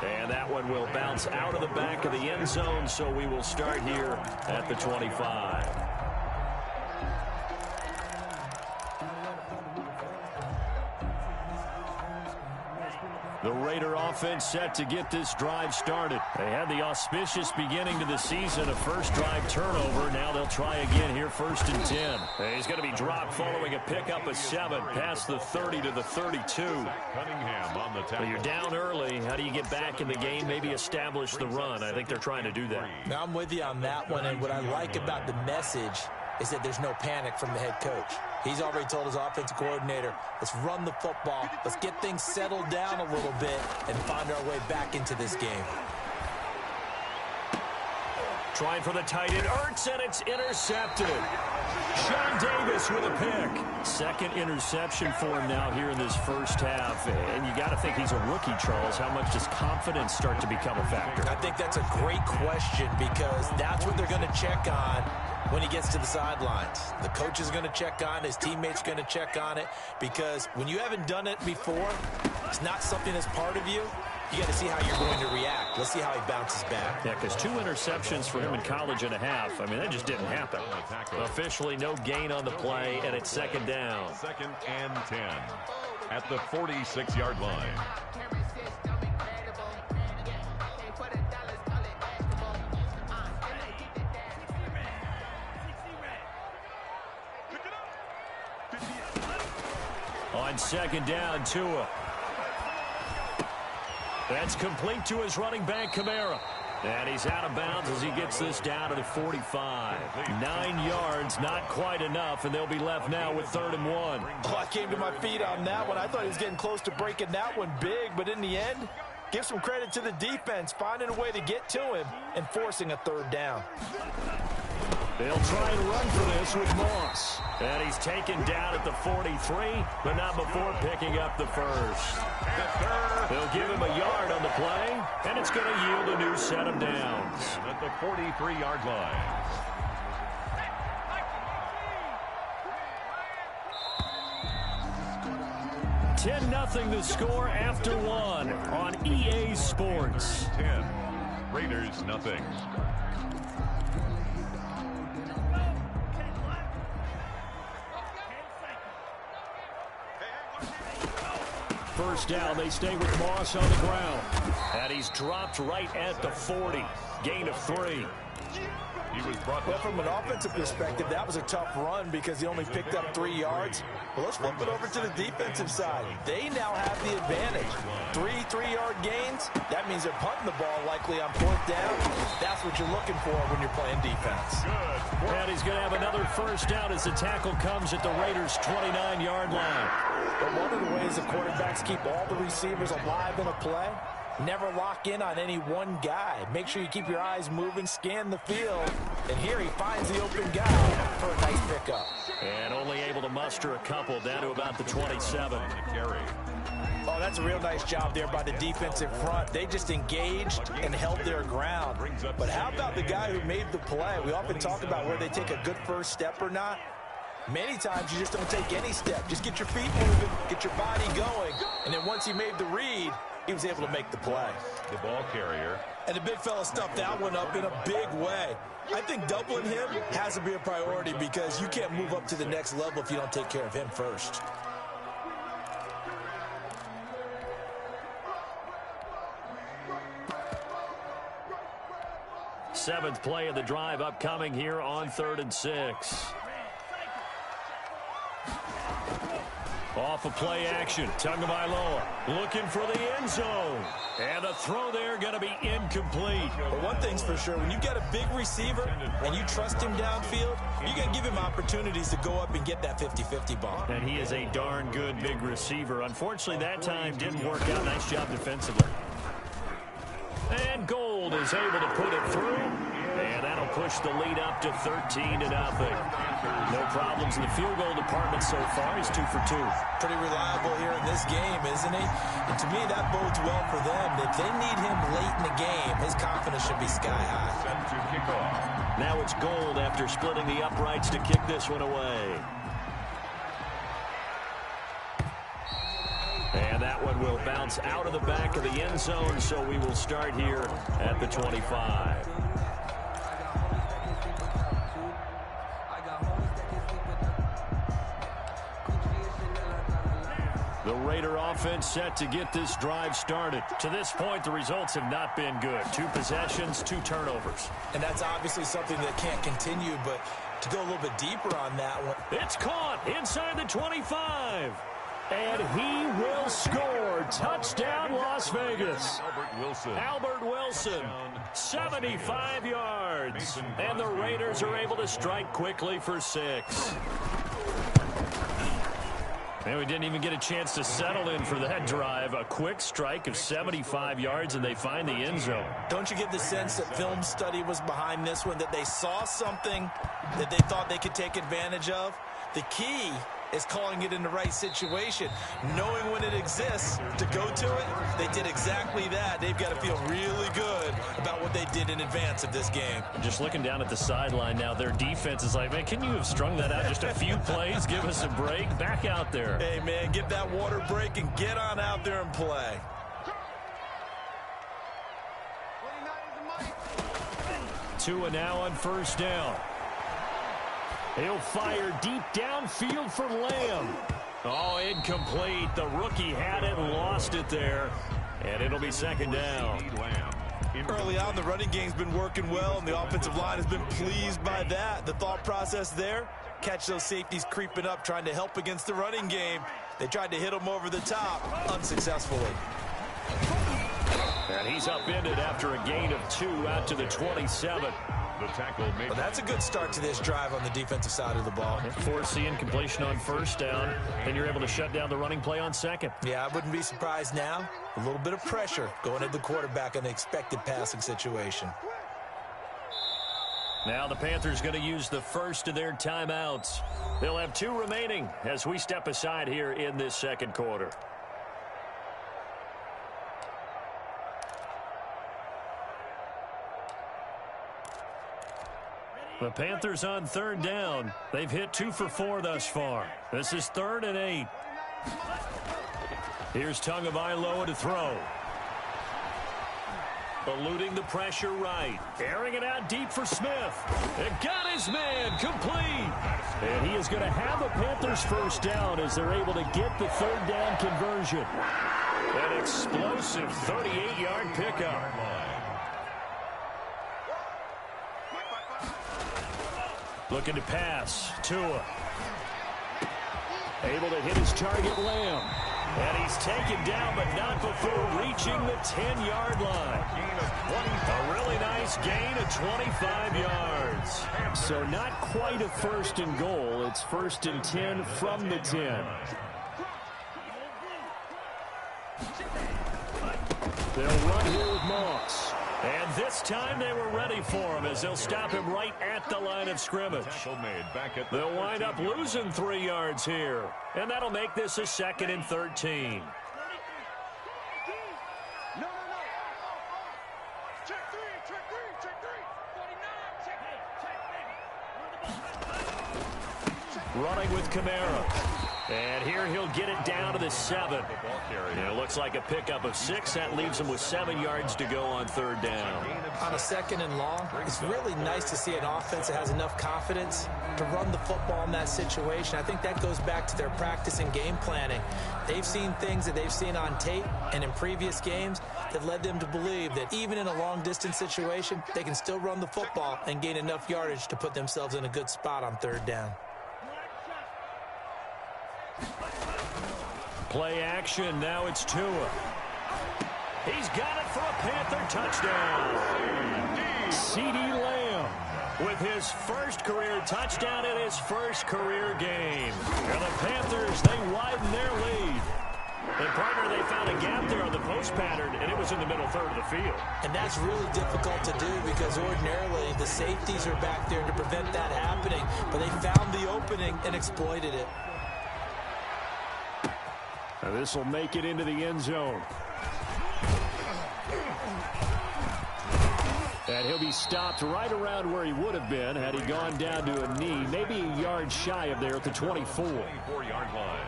And that one will bounce out of the back of the end zone, so we will start here at the 25. The Raider offense set to get this drive started. They had the auspicious beginning to the season, a first drive turnover. Now they'll try again here, 1st and 10. He's going to be dropped following a pickup of 7 past the 30 to the 32. Cunningham on the tackle. Well, you're down early. How do you get back in the game? Maybe establish the run. I think they're trying to do that. Now I'm with you on that one, and what I like about the message is that there's no panic from the head coach. He's already told his offensive coordinator, let's run the football, let's get things settled down a little bit and find our way back into this game. Trying for the tight end, Ertz, and it's intercepted. Sean Davis with a pick. 2nd interception for him now here in this first half. And you got to think he's a rookie, Charles. How much does confidence start to become a factor? I think that's a great question because that's what they're going to check on when he gets to the sidelines. The coach is going to check on it. His teammates going to check on it because when you haven't done it before, it's not something that's part of you. You got to see how you're going to react. Let's see how he bounces back. Yeah, because 2 interceptions for him in college and a half. I mean, that just didn't happen. Officially, no gain on the play, and it's 2nd down. 2nd and 10 at the 46-yard line. On 2nd down, Tua. That's complete to his running back, Kamara. And he's out of bounds as he gets this down to the 45. 9 yards, not quite enough, and they'll be left now with 3rd and 1. Oh, I came to my feet on that one. I thought he was getting close to breaking that one big, but in the end, give some credit to the defense, finding a way to get to him and forcing a 3rd down. They'll try and run for this with Moss. And he's taken down at the 43, but not before picking up the first. They'll give him a yard on the play, and it's going to yield a new set of downs. At the 43-yard line. $10-0 the score after 1 on EA Sports. 10. Raiders nothing. First down, they stay with Moss on the ground. And he's dropped right at the 40. Gain of 3. He was brought Well, from an offensive perspective, that was a tough run because he only picked up 3 yards. Well, let's flip it over to the defensive side. They now have the advantage. 3 3-yard gains, that means they're punting the ball likely on 4th down. That's what you're looking for when you're playing defense. And he's going to have another first down as the tackle comes at the Raiders' 29-yard line. But one of the ways the quarterbacks keep all the receivers alive in a play, never lock in on any one guy. Make sure you keep your eyes moving, scan the field. And here he finds the open guy for a nice pickup. And only able to muster a couple down to about the 27. Oh, that's a real nice job there by the defensive front. They just engaged and held their ground. But how about the guy who made the play? We often talk about where they take a good first step or not. Many times you just don't take any step. Just get your feet moving, get your body going. And then once he made the read, he was able to make the play. The ball carrier. And the big fella stuffed that one up in a big way. I think doubling him has to be a priority because you can't move up to the next level if you don't take care of him first. Seventh play of the drive upcoming here on 3rd and 6. Off of play action, Tagovailoa looking for the end zone. And the throw there going to be incomplete. But one thing's for sure, when you get a big receiver and you trust him downfield, you got to give him opportunities to go up and get that 50-50 ball. And he is a darn good big receiver. Unfortunately, that time didn't work out. Nice job defensively. And Gold is able to put it through. And that'll push the lead up to 13-0. No problems in the field goal department so far. He's 2 for 2. Pretty reliable here in this game, isn't he? And to me, that bodes well for them. If they need him late in the game, his confidence should be sky high. Set to kick off. Now it's Gold after splitting the uprights to kick this one away. And that one will bounce out of the back of the end zone, so we will start here at the 25. The Raider offense set to get this drive started. To this point, the results have not been good. 2 possessions, 2 turnovers. And that's obviously something that can't continue, but to go a little bit deeper on that one. It's caught inside the 25. And he will score. Touchdown, Las Vegas. Albert Wilson, 75 yards. And the Raiders are able to strike quickly for 6. And we didn't even get a chance to settle in for that drive. A quick strike of 75 yards, and they find the end zone. Don't you get the sense that film study was behind this one, that they saw something that they thought they could take advantage of? The key is calling it in the right situation, knowing when it exists to go to it. They did exactly that. They've got to feel really good about what they did in advance of this game. Just looking down at the sideline now, their defense is like, man, can you have strung that out just a few plays? Give us a break. Back out there. Hey, man, get that water break and get on out there and play. Tua now on first down. He'll fire deep downfield for Lamb. Oh, incomplete. The rookie had it and lost it there. And it'll be 2nd down. Early on, the running game's been working well, and the offensive line has been pleased by that. The thought process there, catch those safeties creeping up, trying to help against the running game. They tried to hit them over the top, unsuccessfully. And he's upended after a gain of 2 out to the 27. The tackle made. Well, that's a good start to this drive on the defensive side of the ball. Force the incompletion on first down, and you're able to shut down the running play on 2nd. Yeah, I wouldn't be surprised now. A little bit of pressure going at the quarterback in the expected passing situation. Now the Panthers going to use the first of their timeouts. They'll have 2 remaining as we step aside here in this 2nd quarter. The Panthers on 3rd down. They've hit 2 for 4 thus far. This is 3rd and 8. Here's Tagovailoa to throw. Eluding the pressure right. Airing it out deep for Smith. It got his man complete. And he is going to have a Panthers first down as they're able to get the 3rd down conversion. An explosive 38-yard pickup. Looking to pass. Tua. Able to hit his target, Lamb. And he's taken down, but not before before reaching the 10-yard line. A really nice gain of 25 yards. So not quite a first and goal. It's first and 10 from the 10. They'll run here with Moss. And this time they were ready for him as they'll stop him right at the line of scrimmage. They'll wind up losing 3 yards here. And that'll make this a 2nd and 13. Running with Kamara. And here he'll get it down to the 7. And it looks like a pickup of 6. That leaves him with 7 yards to go on 3rd down. On a 2nd and long, it's really nice to see an offense that has enough confidence to run the football in that situation. I think that goes back to their practice and game planning. They've seen things that they've seen on tape and in previous games that led them to believe that even in a long-distance situation, they can still run the football and gain enough yardage to put themselves in a good spot on 3rd down. Play action. Now it's Tua. He's got it for a Panther touchdown. CeeDee Lamb with his first career touchdown in his first career game. And the Panthers, they widen their lead. And, partner, they found a gap there on the post pattern, and it was in the middle third of the field. And that's really difficult to do because ordinarily the safeties are back there to prevent that happening. But they found the opening and exploited it. Now this will make it into the end zone. And he'll be stopped right around where he would have been had he gone down to a knee, maybe a yard shy of there at the 24. 24-yard line.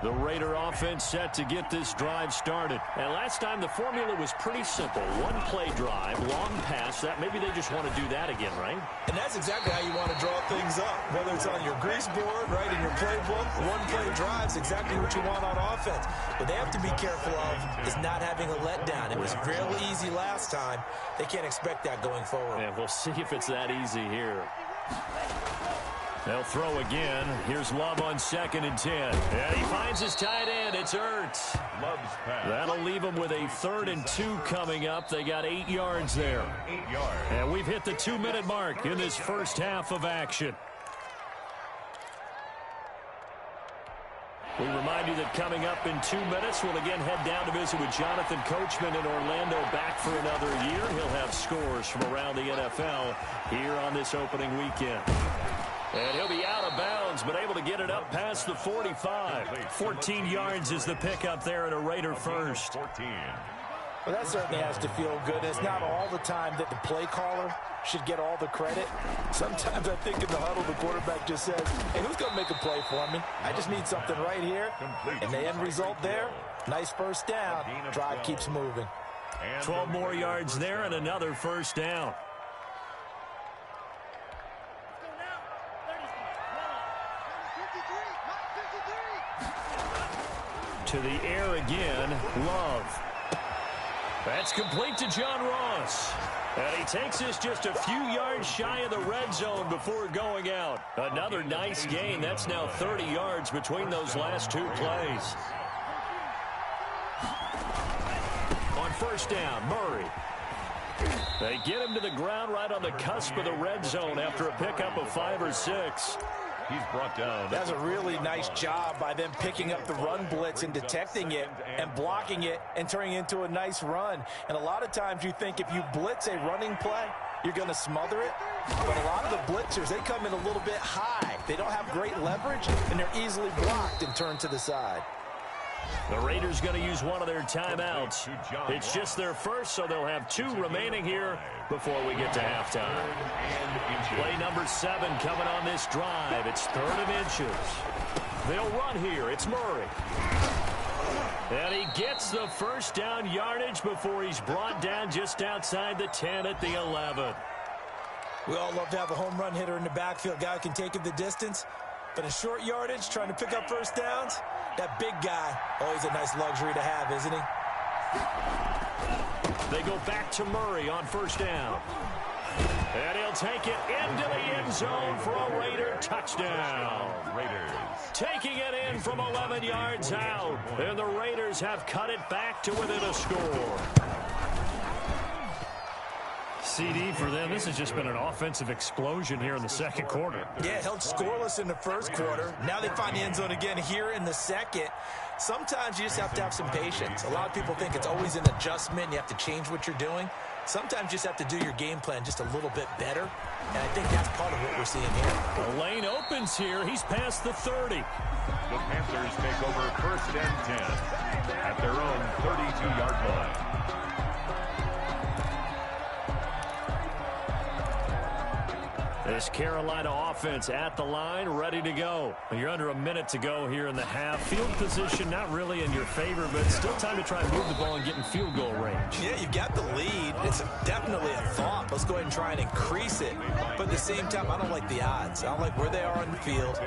The Raider offense set to get this drive started. And last time the formula was pretty simple. One play drive, long pass. That maybe they just want to do that again, right? And that's exactly how you want to draw things up. Whether it's on your grease board, right, in your playbook, one play drive's exactly what you want on offense. What they have to be careful of is not having a letdown. It was fairly easy last time. They can't expect that going forward. And we'll see if it's that easy here. They'll throw again. Here's Love on 2nd and 10. And he finds his tight end. It's Ertz. Love's pass. That'll leave him with a 3rd and 2 coming up. They got 8 yards there. 8 yards. And we've hit the 2-minute mark in this first half of action. We remind you that coming up in 2 minutes, we'll again head down to visit with Jonathan Coachman in Orlando, back for another year. He'll have scores from around the NFL here on this opening weekend. And he'll be out of bounds, but able to get it up past the 45. 14 yards is the pickup there at a Raider first. 14. Well, that certainly has to feel good. It's not all the time that the play caller should get all the credit. Sometimes I think in the huddle, the quarterback just says, hey, who's going to make a play for me? I just need something right here. And the end result there, nice first down. Drive keeps moving. 12 more yards there and another first down. To the air again, Love. That's complete to John Ross. And he takes this just a few yards shy of the red zone before going out. Another nice gain. That's now 30 yards between those last 2 plays. On 1st down, Murray. They get him to the ground right on the cusp of the red zone after a pickup of 5 or 6. He's brought down. That's a really nice job by them picking up the run blitz and detecting it and blocking it and turning it into a nice run. And a lot of times you think if you blitz a running play, you're going to smother it. But a lot of the blitzers, they come in a little bit high. They don't have great leverage, and they're easily blocked and turned to the side. The Raiders going to use one of their timeouts. It's just their first, so they'll have 2 remaining here before we get to halftime. Play number 7 coming on this drive. It's 3rd and inches. They'll run here. It's Murray. And he gets the first down yardage before he's brought down just outside the 10 at the 11. We all love to have a home run hitter in the backfield. Guy who can take it the distance. But in short yardage, trying to pick up first downs, that big guy, always a nice luxury to have, isn't he? They go back to Murray on 1st down. And he'll take it into the end zone for a Raider touchdown. Raiders. Taking it in from 11 yards out. And the Raiders have cut it back to within a score. CD for them. This has just been an offensive explosion here in the second quarter. Yeah, held scoreless in the first quarter. Now they find the end zone again here in the second. Sometimes you just have to have some patience. A lot of people think it's always an adjustment. You have to change what you're doing. Sometimes you just have to do your game plan just a little bit better. And I think that's part of what we're seeing here. The lane opens here. He's past the 30. The Panthers take over 1st and 10 at their own 32-yard line. This Carolina offense at the line, ready to go. You're under a minute to go here in the half. Field position not really in your favor, but still time to try and move the ball and get in field goal range. Yeah, you've got the lead. It's definitely a thought. Let's go ahead and try and increase it. But at the same time, I don't like the odds. I don't like where they are on the field.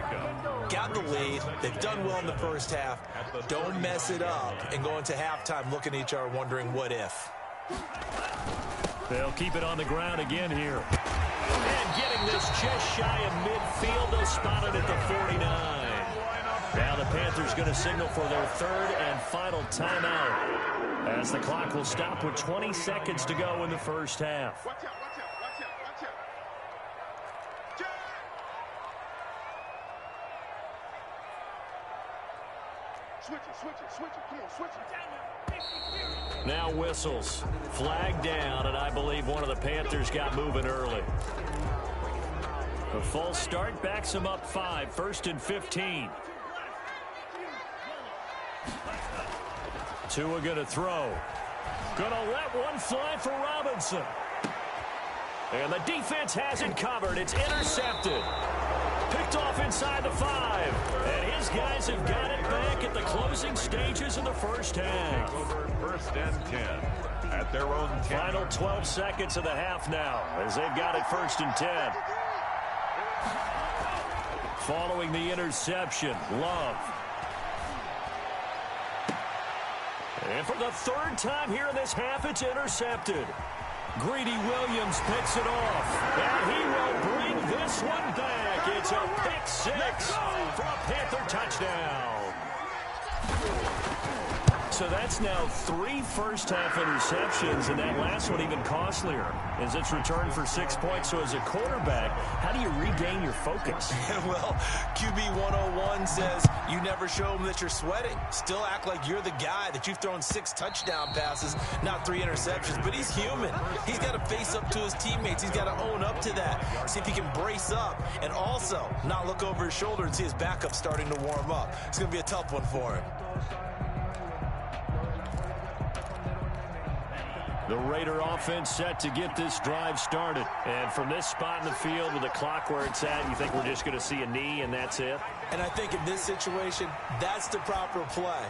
Got the lead. They've done well in the first half. Don't mess it up and go into halftime looking at each other wondering what if. They'll keep it on the ground again here. And getting this just shy of midfield. They'll spot it at the 49. Now the Panthers going to signal for their third and final timeout as the clock will stop with 20 seconds to go in the first half. Watch out, watch out, watch out, watch out. Switch it. Come on, switch it. Now whistles. Flag down, and I believe one of the Panthers got moving early. The false start backs him up 5, 1st and 15. Tua going to throw. Going to let one fly for Robinson. And the defense has it covered. It's intercepted. Picked off inside the 5. And his guys have got it back at the closing stages of the first half. Over 1st and 10 at their own 10. Final 12 seconds of the half now as they've got it 1st and 10. Following the interception, Love. And for the 3rd time here in this half, it's intercepted. Greedy Williams picks it off. And he will bring this one back. It's a pick 6 for a Panther touchdown. So that's now 3 first-half interceptions, and that last one even costlier as it's returned for 6 points. So as a quarterback, how do you regain your focus? Well, QB 101 says you never show them that you're sweating. Still act like you're the guy, that you've thrown 6 touchdown passes, not 3 interceptions. But he's human. He's got to face up to his teammates. He's got to own up to that. See if he can brace up and also not look over his shoulder and see his backup starting to warm up. It's going to be a tough one for him. The Raider offense set to get this drive started. And from this spot in the field with the clock where it's at, you think we're just going to see a knee and that's it? And I think in this situation, that's the proper play.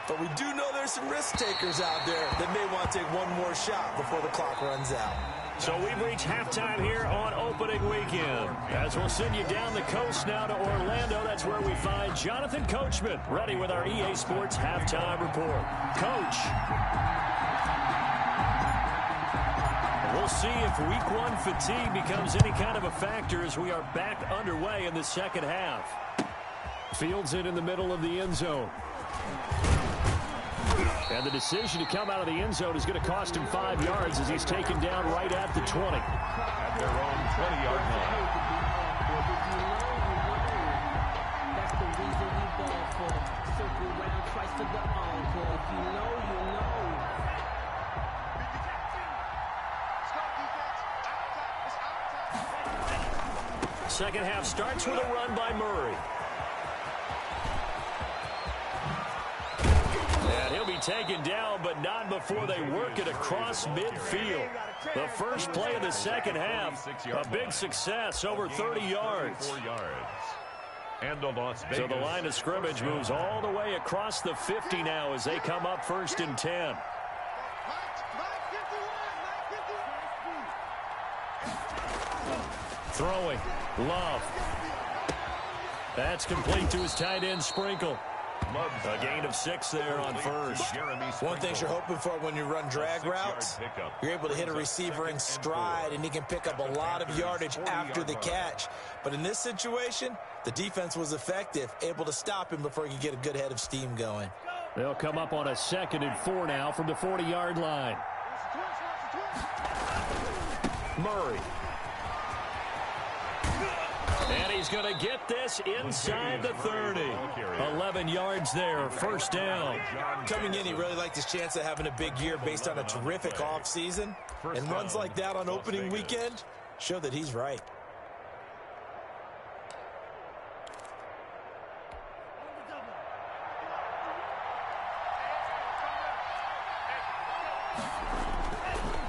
But we do know there's some risk takers out there that may want to take one more shot before the clock runs out. So we've reached halftime here on opening weekend. As we'll send you down the coast now to Orlando, that's where we find Jonathan Coachman, ready with our EA Sports halftime report. Coach. We'll see if week 1 fatigue becomes any kind of a factor as we are back underway in the second half. Fields it in the middle of the end zone. And the decision to come out of the end zone is going to cost him 5 yards as he's taken down right at the 20. At their own 20-yard line. That's the reason we ball for. Circle round twice to the encore. If you know, you know. Second half starts with a run by Murray. And he'll be taken down, but not before they work it across midfield. The first play of the second half, a big success, over 30 yards. 4 yards. And the Las Vegas. So the line of scrimmage moves all the way across the 50 now as they come up 1st and 10. Throwing. Love. That's complete to his tight end, Sprinkle. A gain of 6 there on first. One thing you're hoping for when you run drag routes, you're able to hit a receiver in stride, and he can pick up a lot of yardage after the catch. But in this situation, the defense was effective, able to stop him before he could get a good head of steam going. They'll come up on a 2nd and 4 now from the 40-yard line. Murray. And he's going to get this inside the 30. 11 yards there, first down. Coming in, he really liked his chance of having a big year based on a terrific offseason. And runs like that on opening weekend show that he's right.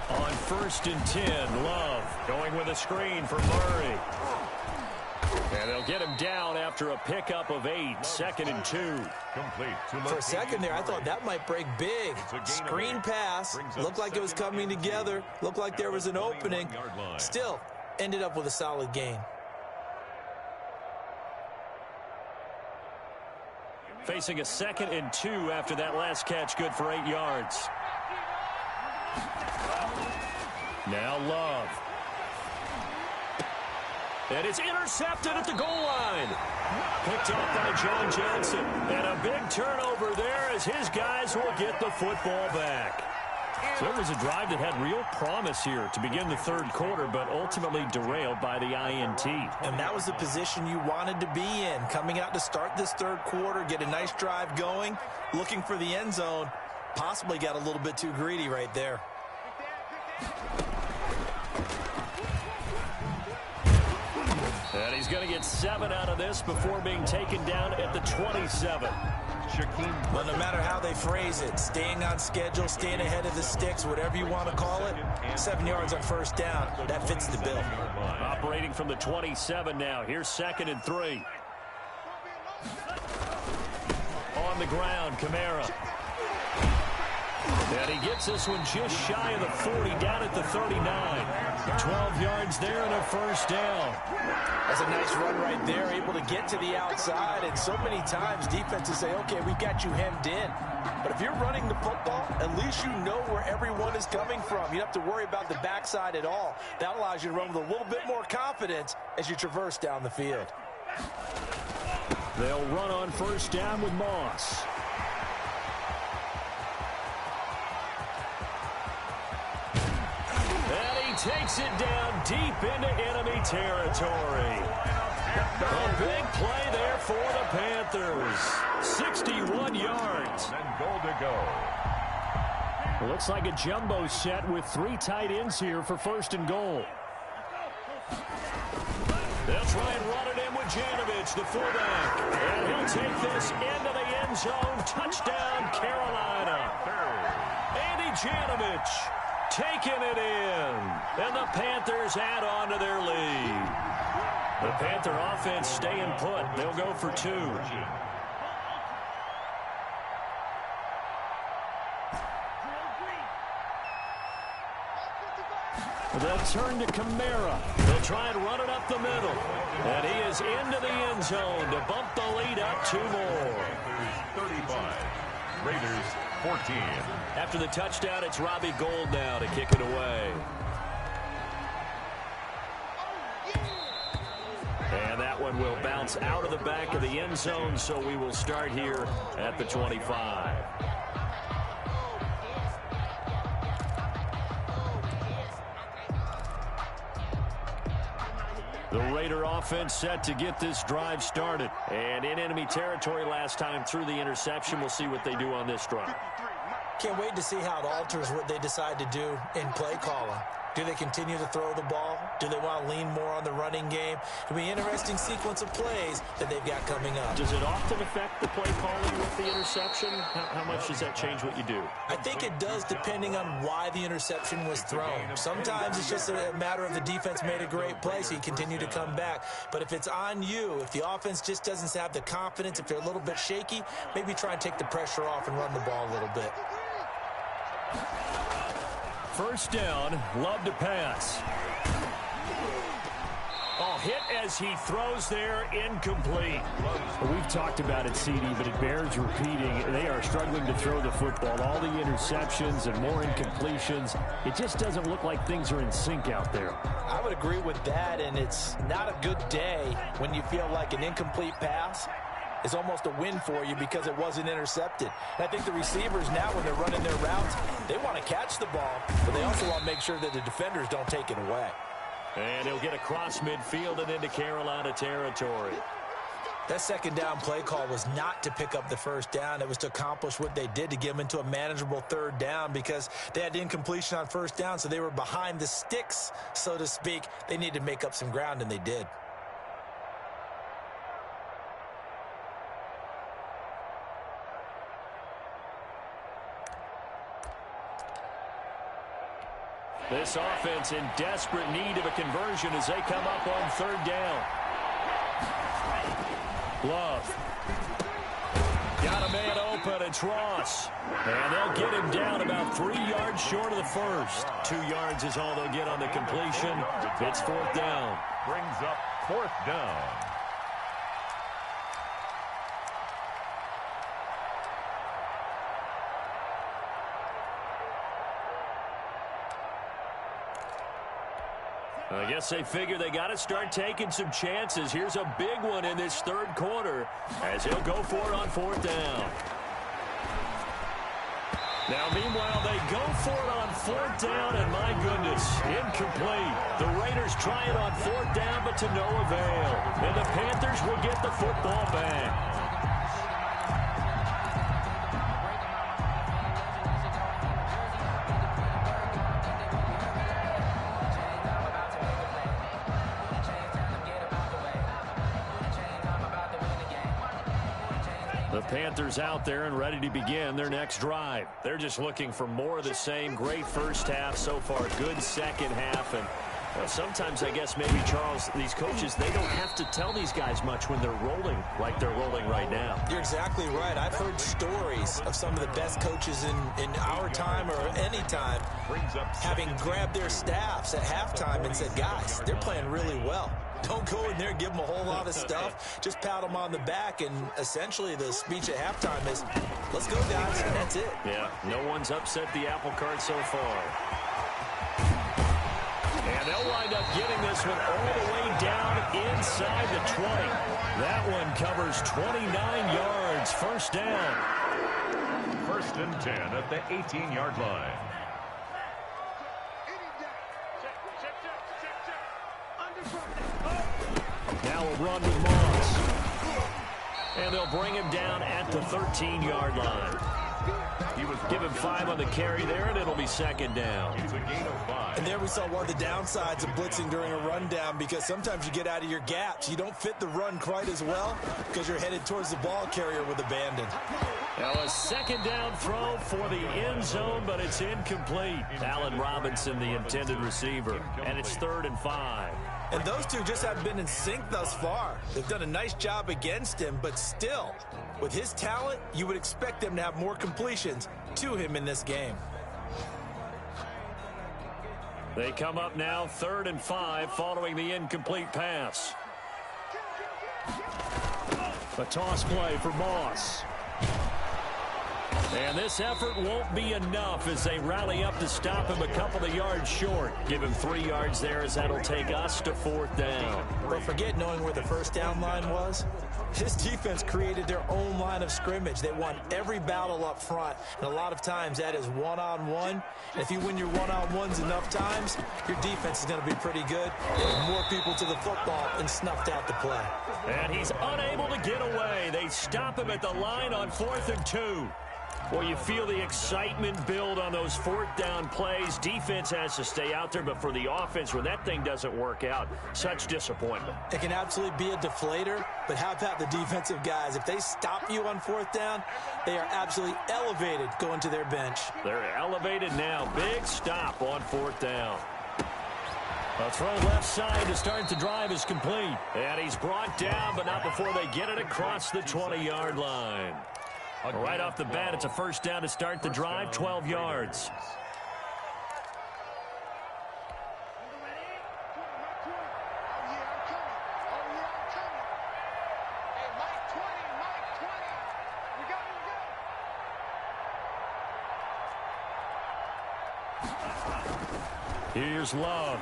On 1st and 10, Love going with a screen for Murray. And they'll get him down after a pickup of 8, 2nd and 2. For a second there, I thought that might break big. Screen pass, looked like it was coming together, looked like there was an opening. Still, ended up with a solid gain. Facing a 2nd and 2 after that last catch, good for 8 yards. Now Love. And it's intercepted at the goal line. Picked up by John Johnson. And a big turnover there as his guys will get the football back. So it was a drive that had real promise here to begin the 3rd quarter, but ultimately derailed by the INT. And that was the position you wanted to be in. Coming out to start this 3rd quarter, get a nice drive going, looking for the end zone. Possibly got a little bit too greedy right there. And he's going to get 7 out of this before being taken down at the 27. Well, no matter how they phrase it, staying on schedule, staying ahead of the sticks, whatever you want to call it, 7 yards on 1st down, that fits the bill. Operating from the 27 now. Here's 2nd and 3. On the ground, Kamara. And he gets this one just shy of the 40, down at the 39. 12 yards there and a 1st down. That's a nice run right there, able to get to the outside. And so many times defenses say, okay, we got you hemmed in. But if you're running the football, at least you know where everyone is coming from. You don't have to worry about the backside at all. That allows you to run with a little bit more confidence as you traverse down the field. They'll run on 1st down with Moss. Takes it down deep into enemy territory. A big play there for the Panthers. 61 yards. And goal to go. Looks like a jumbo set with 3 tight ends here for 1st and goal. They'll try and run it in with Janovich, the fullback. And he'll take this into the end zone. Touchdown, Carolina. Andy Janovich taking it in, and the Panthers add on to their lead. The Panther offense staying put. They'll go for 2. They'll turn to Kamara. They'll try and run it up the middle. And he is into the end zone to bump the lead up 2 more. 35. Raiders 14. After the touchdown, it's Robbie Gould now to kick it away. And that one will bounce out of the back of the end zone, so we will start here at the 25. The Raider offense set to get this drive started. And in enemy territory last time through the interception. We'll see what they do on this drive. Can't wait to see how it alters what they decide to do in play calling. Do they continue to throw the ball? Do they want to lean more on the running game? It'll be an interesting sequence of plays that they've got coming up. Does it often affect the play calling with the interception? How much does that change what you do? I think it does, depending on why the interception was thrown. Sometimes it's just a matter of the defense made a great play, so you continue to come back. But if it's on you, if the offense just doesn't have the confidence, if they're a little bit shaky, maybe try and take the pressure off and run the ball a little bit. 1st down, Love to pass. Oh, hit as he throws there, incomplete. Well, we've talked about it, CD, but it bears repeating. They are struggling to throw the football. All the interceptions and more incompletions. It just doesn't look like things are in sync out there. I would agree with that, and it's not a good day when you feel like an incomplete pass is almost a win for you because it wasn't intercepted. And I think the receivers now, when they're running their routes, they want to catch the ball, but they also want to make sure that the defenders don't take it away. And he'll get across midfield and into Carolina territory. That second down play call was not to pick up the first down. It was to accomplish what they did, to get them into a manageable third down, because they had incompletion on first down, so they were behind the sticks, so to speak. They needed to make up some ground, and they did. This offense in desperate need of a conversion as they come up on third down. Love. Got a man open. It's Ross. And they'll get him down about 3 yards short of the first. 2 yards is all they'll get on the completion. It's fourth down. Brings up fourth down. I guess they figure they got to start taking some chances. Here's a big one in this third quarter as he'll go for it on fourth down. Now, meanwhile, they go for it on fourth down, and my goodness, incomplete. The Raiders try it on fourth down, but to no avail. And the Panthers will get the football back. The Panthers out there and ready to begin their next drive. They're just looking for more of the same. Great first half so far. Good second half. And sometimes, I guess, maybe, Charles, these coaches, they don't have to tell these guys much when they're rolling like they're rolling right now. You're exactly right. I've heard stories of some of the best coaches in our time or any time having grabbed their staffs at halftime and said, guys, they're playing really well. Don't go in there and give them a whole lot of stuff. Just pat them on the back, and essentially the speech at halftime is, let's go, guys, and that's it. Yeah, no one's upset the apple cart so far. And they'll wind up getting this one all the way down inside the 20. That one covers 29 yards. First down. First and 10 at the 18-yard line. Now a run with Moss. And they'll bring him down at the 13-yard line. Give him 5 on the carry there, and it'll be second down. It's a gain of 5. And there we saw one of the downsides of blitzing during a rundown, because sometimes you get out of your gaps. You don't fit the run quite as well because you're headed towards the ball carrier with abandon. Now a second down throw for the end zone, but it's incomplete. Allen Robinson, the intended receiver. And it's 3rd and 5. And those two just haven't been in sync thus far. They've done a nice job against him, but still, with his talent, you would expect them to have more completions to him in this game. They come up now 3rd and 5 following the incomplete pass. A toss play for Moss. And this effort won't be enough as they rally up to stop him a couple of yards short. Give him 3 yards there as that'll take us to 4th down. But forget knowing where the first down line was. This defense created their own line of scrimmage. They won every battle up front, and a lot of times that is one-on-one. And if you win your one-on-ones enough times, your defense is going to be pretty good. More people to the football and snuffed out the play. And he's unable to get away. They stop him at the line on 4th and 2. Well, you feel the excitement build on those 4th down plays. Defense has to stay out there, but for the offense, when that thing doesn't work out, such disappointment. It can absolutely be a deflator, but how about the defensive guys? If they stop you on 4th down, they are absolutely elevated going to their bench. They're elevated now. Big stop on 4th down. A throw left side to start the drive is complete. And he's brought down, but not before they get it across the 20-yard line. Right off the bat, it's a first down to start the drive, 12 yards. Here's Love.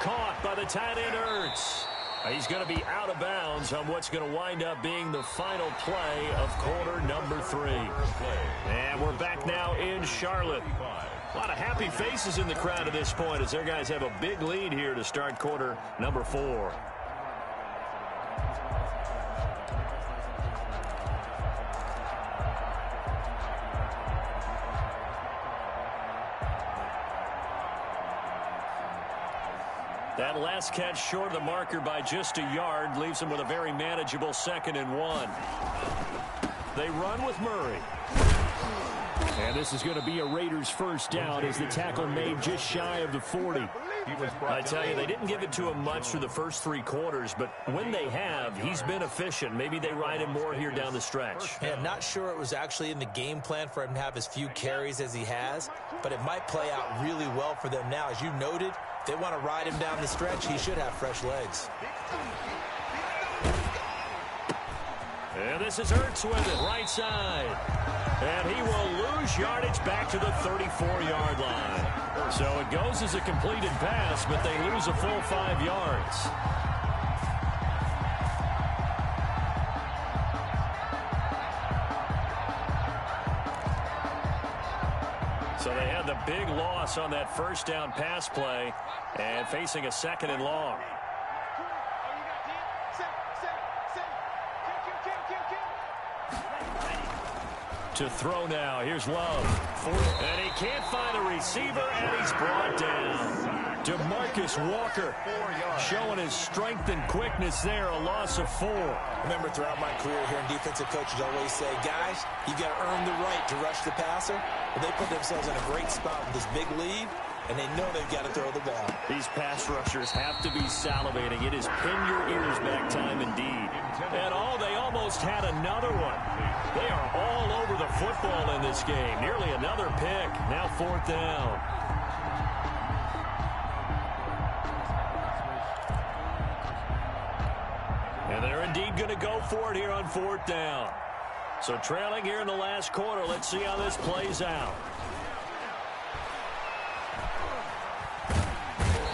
Caught by the tight end, Ertz. He's going to be out of bounds on what's going to wind up being the final play of quarter number 3. And we're back now in Charlotte. A lot of happy faces in the crowd at this point as their guys have a big lead here to start quarter number 4. That last catch short of the marker by just a yard leaves them with a very manageable 2nd and 1. They run with Murray. And this is going to be a Raiders first down as the tackle made just shy of the 40. I tell you, they didn't give it to him much through the first 3 quarters, but when they have, he's been efficient. Maybe they ride him more here down the stretch. Yeah, not sure it was actually in the game plan for him to have as few carries as he has, but it might play out really well for them now. As you noted, if they want to ride him down the stretch, he should have fresh legs. And this is Ertz with it, right side. And he will lose yardage back to the 34-yard line. So it goes as a completed pass, but they lose a full 5 yards. So they had the big loss on that first down pass play and facing a 2nd and long. To throw now. Here's Love. And he can't find a receiver, and he's brought down. DeMarcus Walker showing his strength and quickness there, a loss of 4. Remember, throughout my career here in defensive coaches always say, guys, you got to earn the right to rush the passer. But they put themselves in a great spot with this big lead, and they know they've got to throw the ball. These pass rushers have to be salivating. It is pin your ears back time indeed. And they almost had another one. They are all over the football in this game. Nearly another pick. Now 4th down. And they're indeed going to go for it here on 4th down. So trailing here in the last quarter. Let's see how this plays out.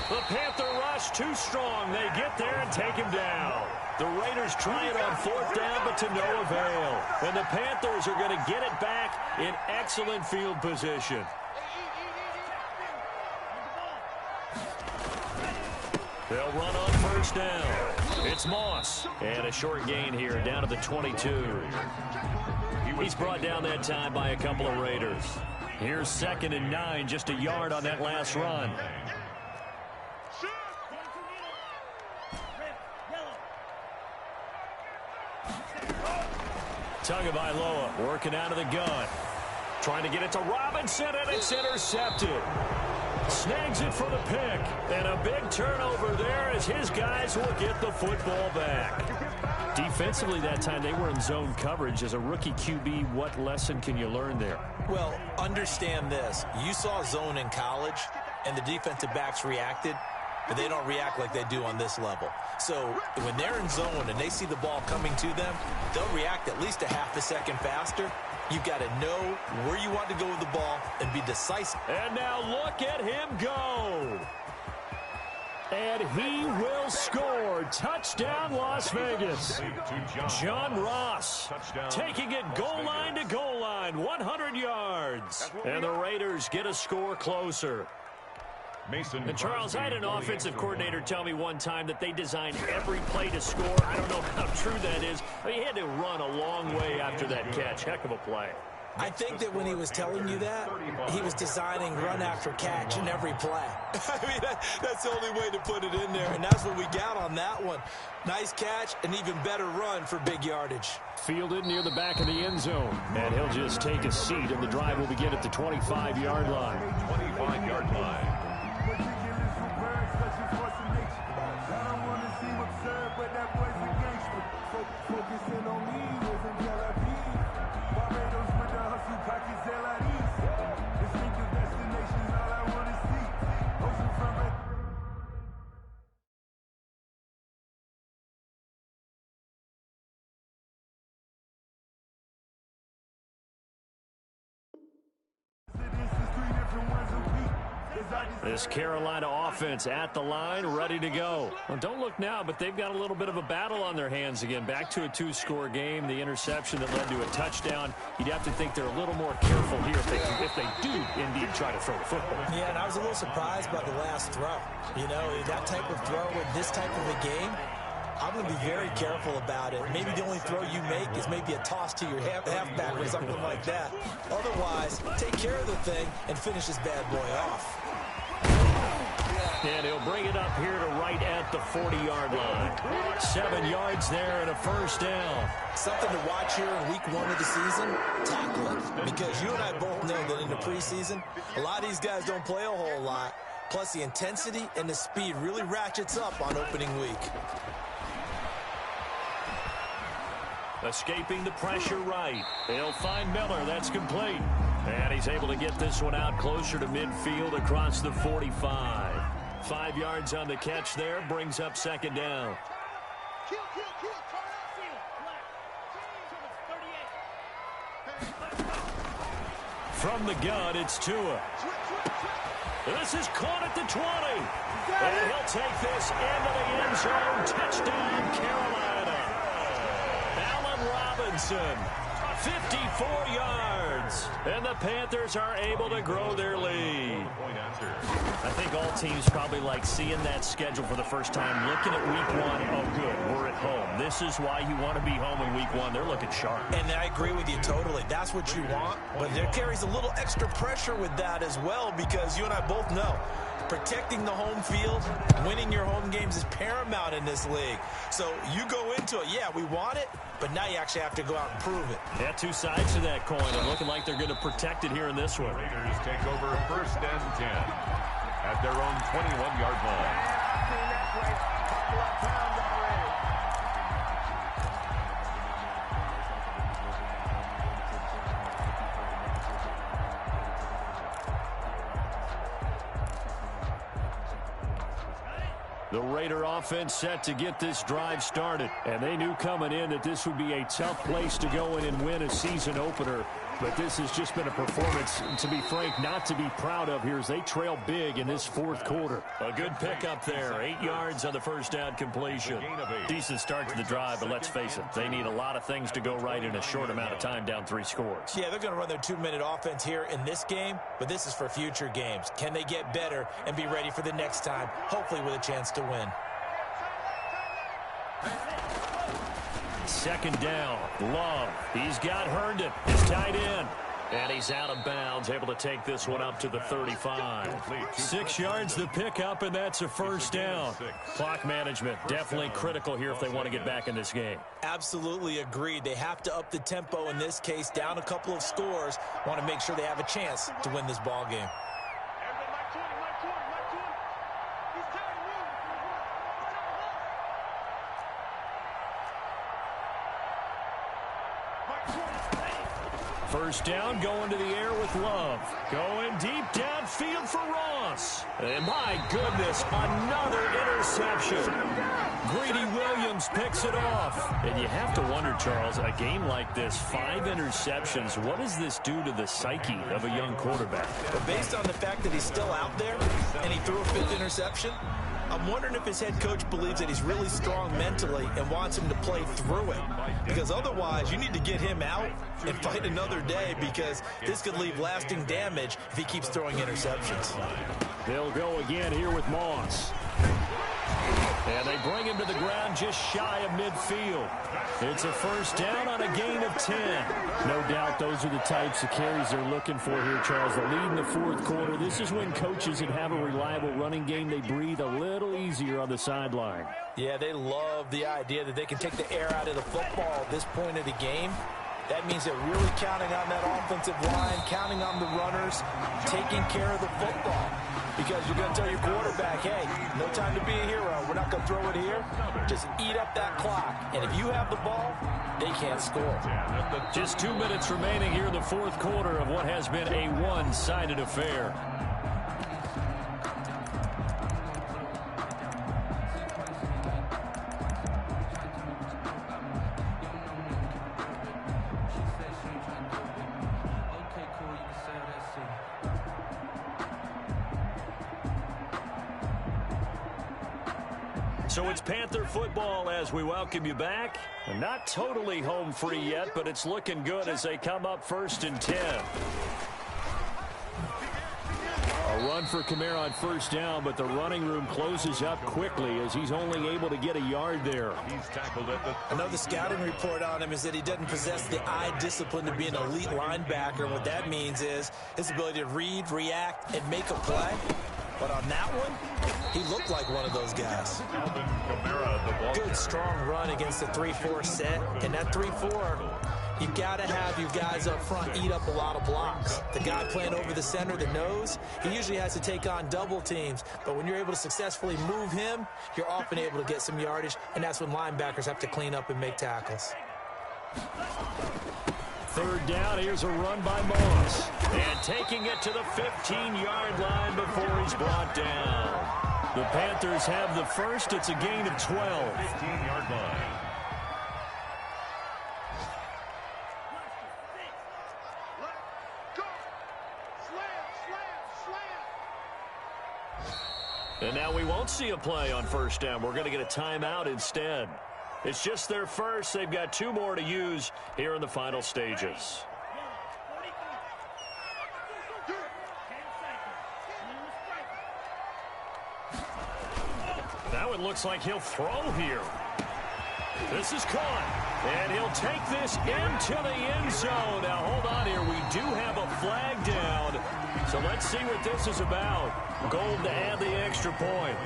The Panther rush too strong. They get there and take him down. The Raiders try it on 4th down, but to no avail. And the Panthers are going to get it back in excellent field position. They'll run on 1st down. It's Moss. And a short gain here down to the 22. He's brought down that time by a couple of Raiders. Here's 2nd and 9, just a yard on that last run. Tagovailoa working out of the gun. Trying to get it to Robinson, and it's intercepted. Snags it for the pick. And a big turnover there as his guys will get the football back. Defensively that time, they were in zone coverage. As a rookie QB, what lesson can you learn there? Well, understand this. You saw zone in college, and the defensive backs reacted, but they don't react like they do on this level. So when they're in zone and they see the ball coming to them, they'll react at least a half a second faster. You've got to know where you want to go with the ball and be decisive. And now look at him go. And he will score. Touchdown, Las Vegas. John Ross taking it goal line to goal line, 100 yards. And the Raiders get a score closer. And Charles, I had an offensive coordinator tell me one time that they designed every play to score. I don't know how true that is. I mean, he had to run a long way after that catch. Heck of a play. I think that when he was telling you that, he was designing run after catch in every play. I mean, that's the only way to put it in there, and that's what we got on that one. Nice catch, an even better run for big yardage. Fielded near the back of the end zone, and he'll just take a seat, and the drive will begin at the 25-yard line. 25-yard line. This Carolina offense at the line, ready to go. Well, don't look now, but they've got a little bit of a battle on their hands again. Back to a two-score game. The interception that led to a touchdown. You'd have to think they're a little more careful here if they do indeed try to throw the football. Yeah, and I was a little surprised by the last throw. You know, that type of throw in this type of a game, I'm going to be very careful about it. Maybe the only throw you make is maybe a toss to your halfback or something like that. Otherwise, take care of the thing and finish this bad boy off. And he'll bring it up here to right at the 40-yard line. 7 yards there and a first down. Something to watch here in week 1 of the season, tackling. Because you and I both know that in the preseason, a lot of these guys don't play a whole lot. Plus, the intensity and the speed really ratchets up on opening week. Escaping the pressure right. They'll find Miller. That's complete. And he's able to get this one out closer to midfield across the 45. 5 yards on the catch there. Brings up second down. From the gun, it's Tua. This is caught at the 20. And he'll take this into the end zone. Touchdown, Carolina. Allen Robinson, 54 yards. And the Panthers are able to grow their lead. I think all teams probably like seeing that schedule for the first time, looking at week 1. Oh, good, we're at home. This is why you want to be home in week 1. They're looking sharp. And I agree with you totally. That's what you want. But there carries a little extra pressure with that as well, because you and I both know protecting the home field, winning your home games is paramount in this league. So you go into it, yeah, we want it, but now you actually have to go out and prove it. Yeah, 2 sides to that coin, and looking like they're going to protect it here in this one. Raiders take over first and 10 at their own 21-yard line. The Raider offense set to get this drive started. And they knew coming in that this would be a tough place to go in and win a season opener. But this has just been a performance, to be frank, not to be proud of here as they trail big in this fourth quarter. A good pickup there. 8 yards on the first down completion. Decent start to the drive, but let's face it, they need a lot of things to go right in a short amount of time down 3 scores. Yeah, they're going to run their 2-minute offense here in this game, but this is for future games. Can they get better and be ready for the next time, hopefully with a chance to win? Second down. Love. He's got Herndon. His tight end. And he's out of bounds, able to take this one up to the 35. 6 yards the pickup, and that's a first down. Clock management, definitely critical here if they want to get back in this game. Absolutely agreed. They have to up the tempo in this case, down a couple of scores. Want to make sure they have a chance to win this ball game. First down, going to the air with Love. Going deep downfield for Ross. And my goodness, another interception. Greedy Williams picks it off. And you have to wonder, Charles, a game like this, 5 interceptions, what does this do to the psyche of a young quarterback? But based on the fact that he's still out there and he threw a 5th interception, I'm wondering if his head coach believes that he's really strong mentally and wants him to play through it. Because otherwise, you need to get him out and fight another day, because this could leave lasting damage if he keeps throwing interceptions. They'll go again here with Moss. And they bring him to the ground just shy of midfield. It's a first down on a gain of 10. No doubt those are the types of carries they're looking for here, Charles. The lead in the fourth quarter. This is when coaches that have a reliable running game, they breathe a little easier on the sideline. Yeah, they love the idea that they can take the air out of the football at this point of the game. That means they're really counting on that offensive line, counting on the runners, taking care of the football. Because you're going to tell your quarterback, hey, no time to be a hero. We're not going to throw it here. Just eat up that clock. And if you have the ball, they can't score. Just 2 minutes remaining here in the fourth quarter of what has been a one-sided affair. So it's Panther football as we welcome you back. Not totally home free yet, but it's looking good as they come up 1st and 10. A run for Kamara on 1st down, but the running room closes up quickly as he's only able to get a yard there. He's tackled at the... Another scouting report on him is that he doesn't possess the eye discipline to be an elite linebacker. What that means is his ability to read, react, and make a play. But on that one, he looked like one of those guys. Good, strong run against the 3-4 set. And that 3-4, you've got to have your guys up front eat up a lot of blocks. The guy playing over the center, the nose, he usually has to take on double teams. But when you're able to successfully move him, you're often able to get some yardage, and that's when linebackers have to clean up and make tackles. 3rd down, here's a run by Moss. And taking it to the 15-yard line before he's brought down. The Panthers have the first. It's a gain of 12. 15-yard line. And now we won't see a play on 1st down. We're going to get a timeout instead. It's just their first. They've got 2 more to use here in the final stages. That one looks like he'll throw here. This is caught. And he'll take this into the end zone. Now, hold on here. We do have a flag down. So let's see what this is about. Gold to add the extra point.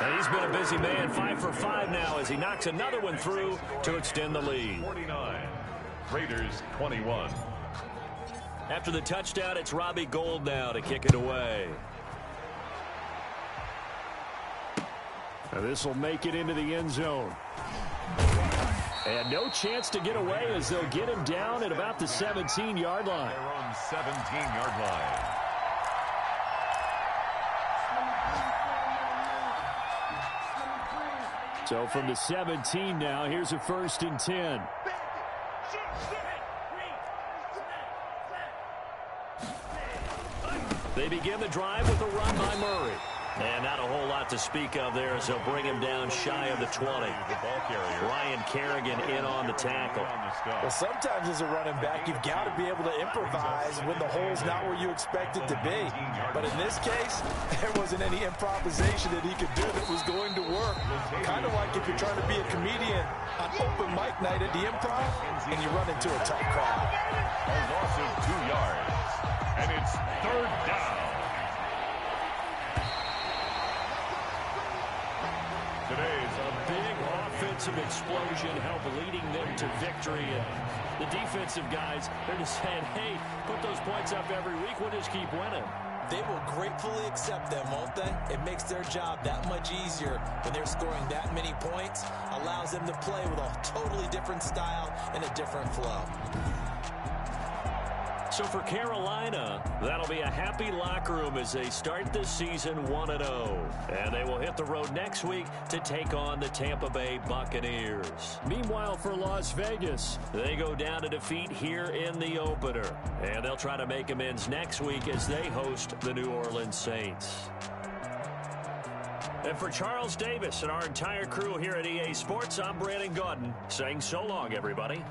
And he's been a busy man, 5 for 5 now as he knocks another one through to extend the lead. 49, Raiders 21. After the touchdown, it's Robbie Gould now to kick it away. Now this will make it into the end zone. And no chance to get away as they'll get him down at about the 17-yard line. They're on 17-yard line. So from the 17 now, here's a 1st and 10. They begin the drive with a run by Murray. And not a whole lot to speak of there as they'll bring him down shy of the 20. Ryan Kerrigan in on the tackle. Well, sometimes as a running back, you've got to be able to improvise when the hole's not where you expect it to be. But in this case, there wasn't any improvisation that he could do that was going to work. Kind of like if you're trying to be a comedian on open mic night at the Improv and you run into a tough crowd. A loss of 2 yards. And it's 3rd down. Today's a big offensive explosion help leading them to victory. And the defensive guys, they're just saying, hey, put those points up every week. We'll just keep winning. They will gratefully accept them, won't they? It makes their job that much easier when they're scoring that many points. Allows them to play with a totally different style and a different flow. So for Carolina, that'll be a happy locker room as they start this season 1-0. And they will hit the road next week to take on the Tampa Bay Buccaneers. Meanwhile, for Las Vegas, they go down to defeat here in the opener. And they'll try to make amends next week as they host the New Orleans Saints. And for Charles Davis and our entire crew here at EA Sports, I'm Brandon Gaudin saying so long, everybody.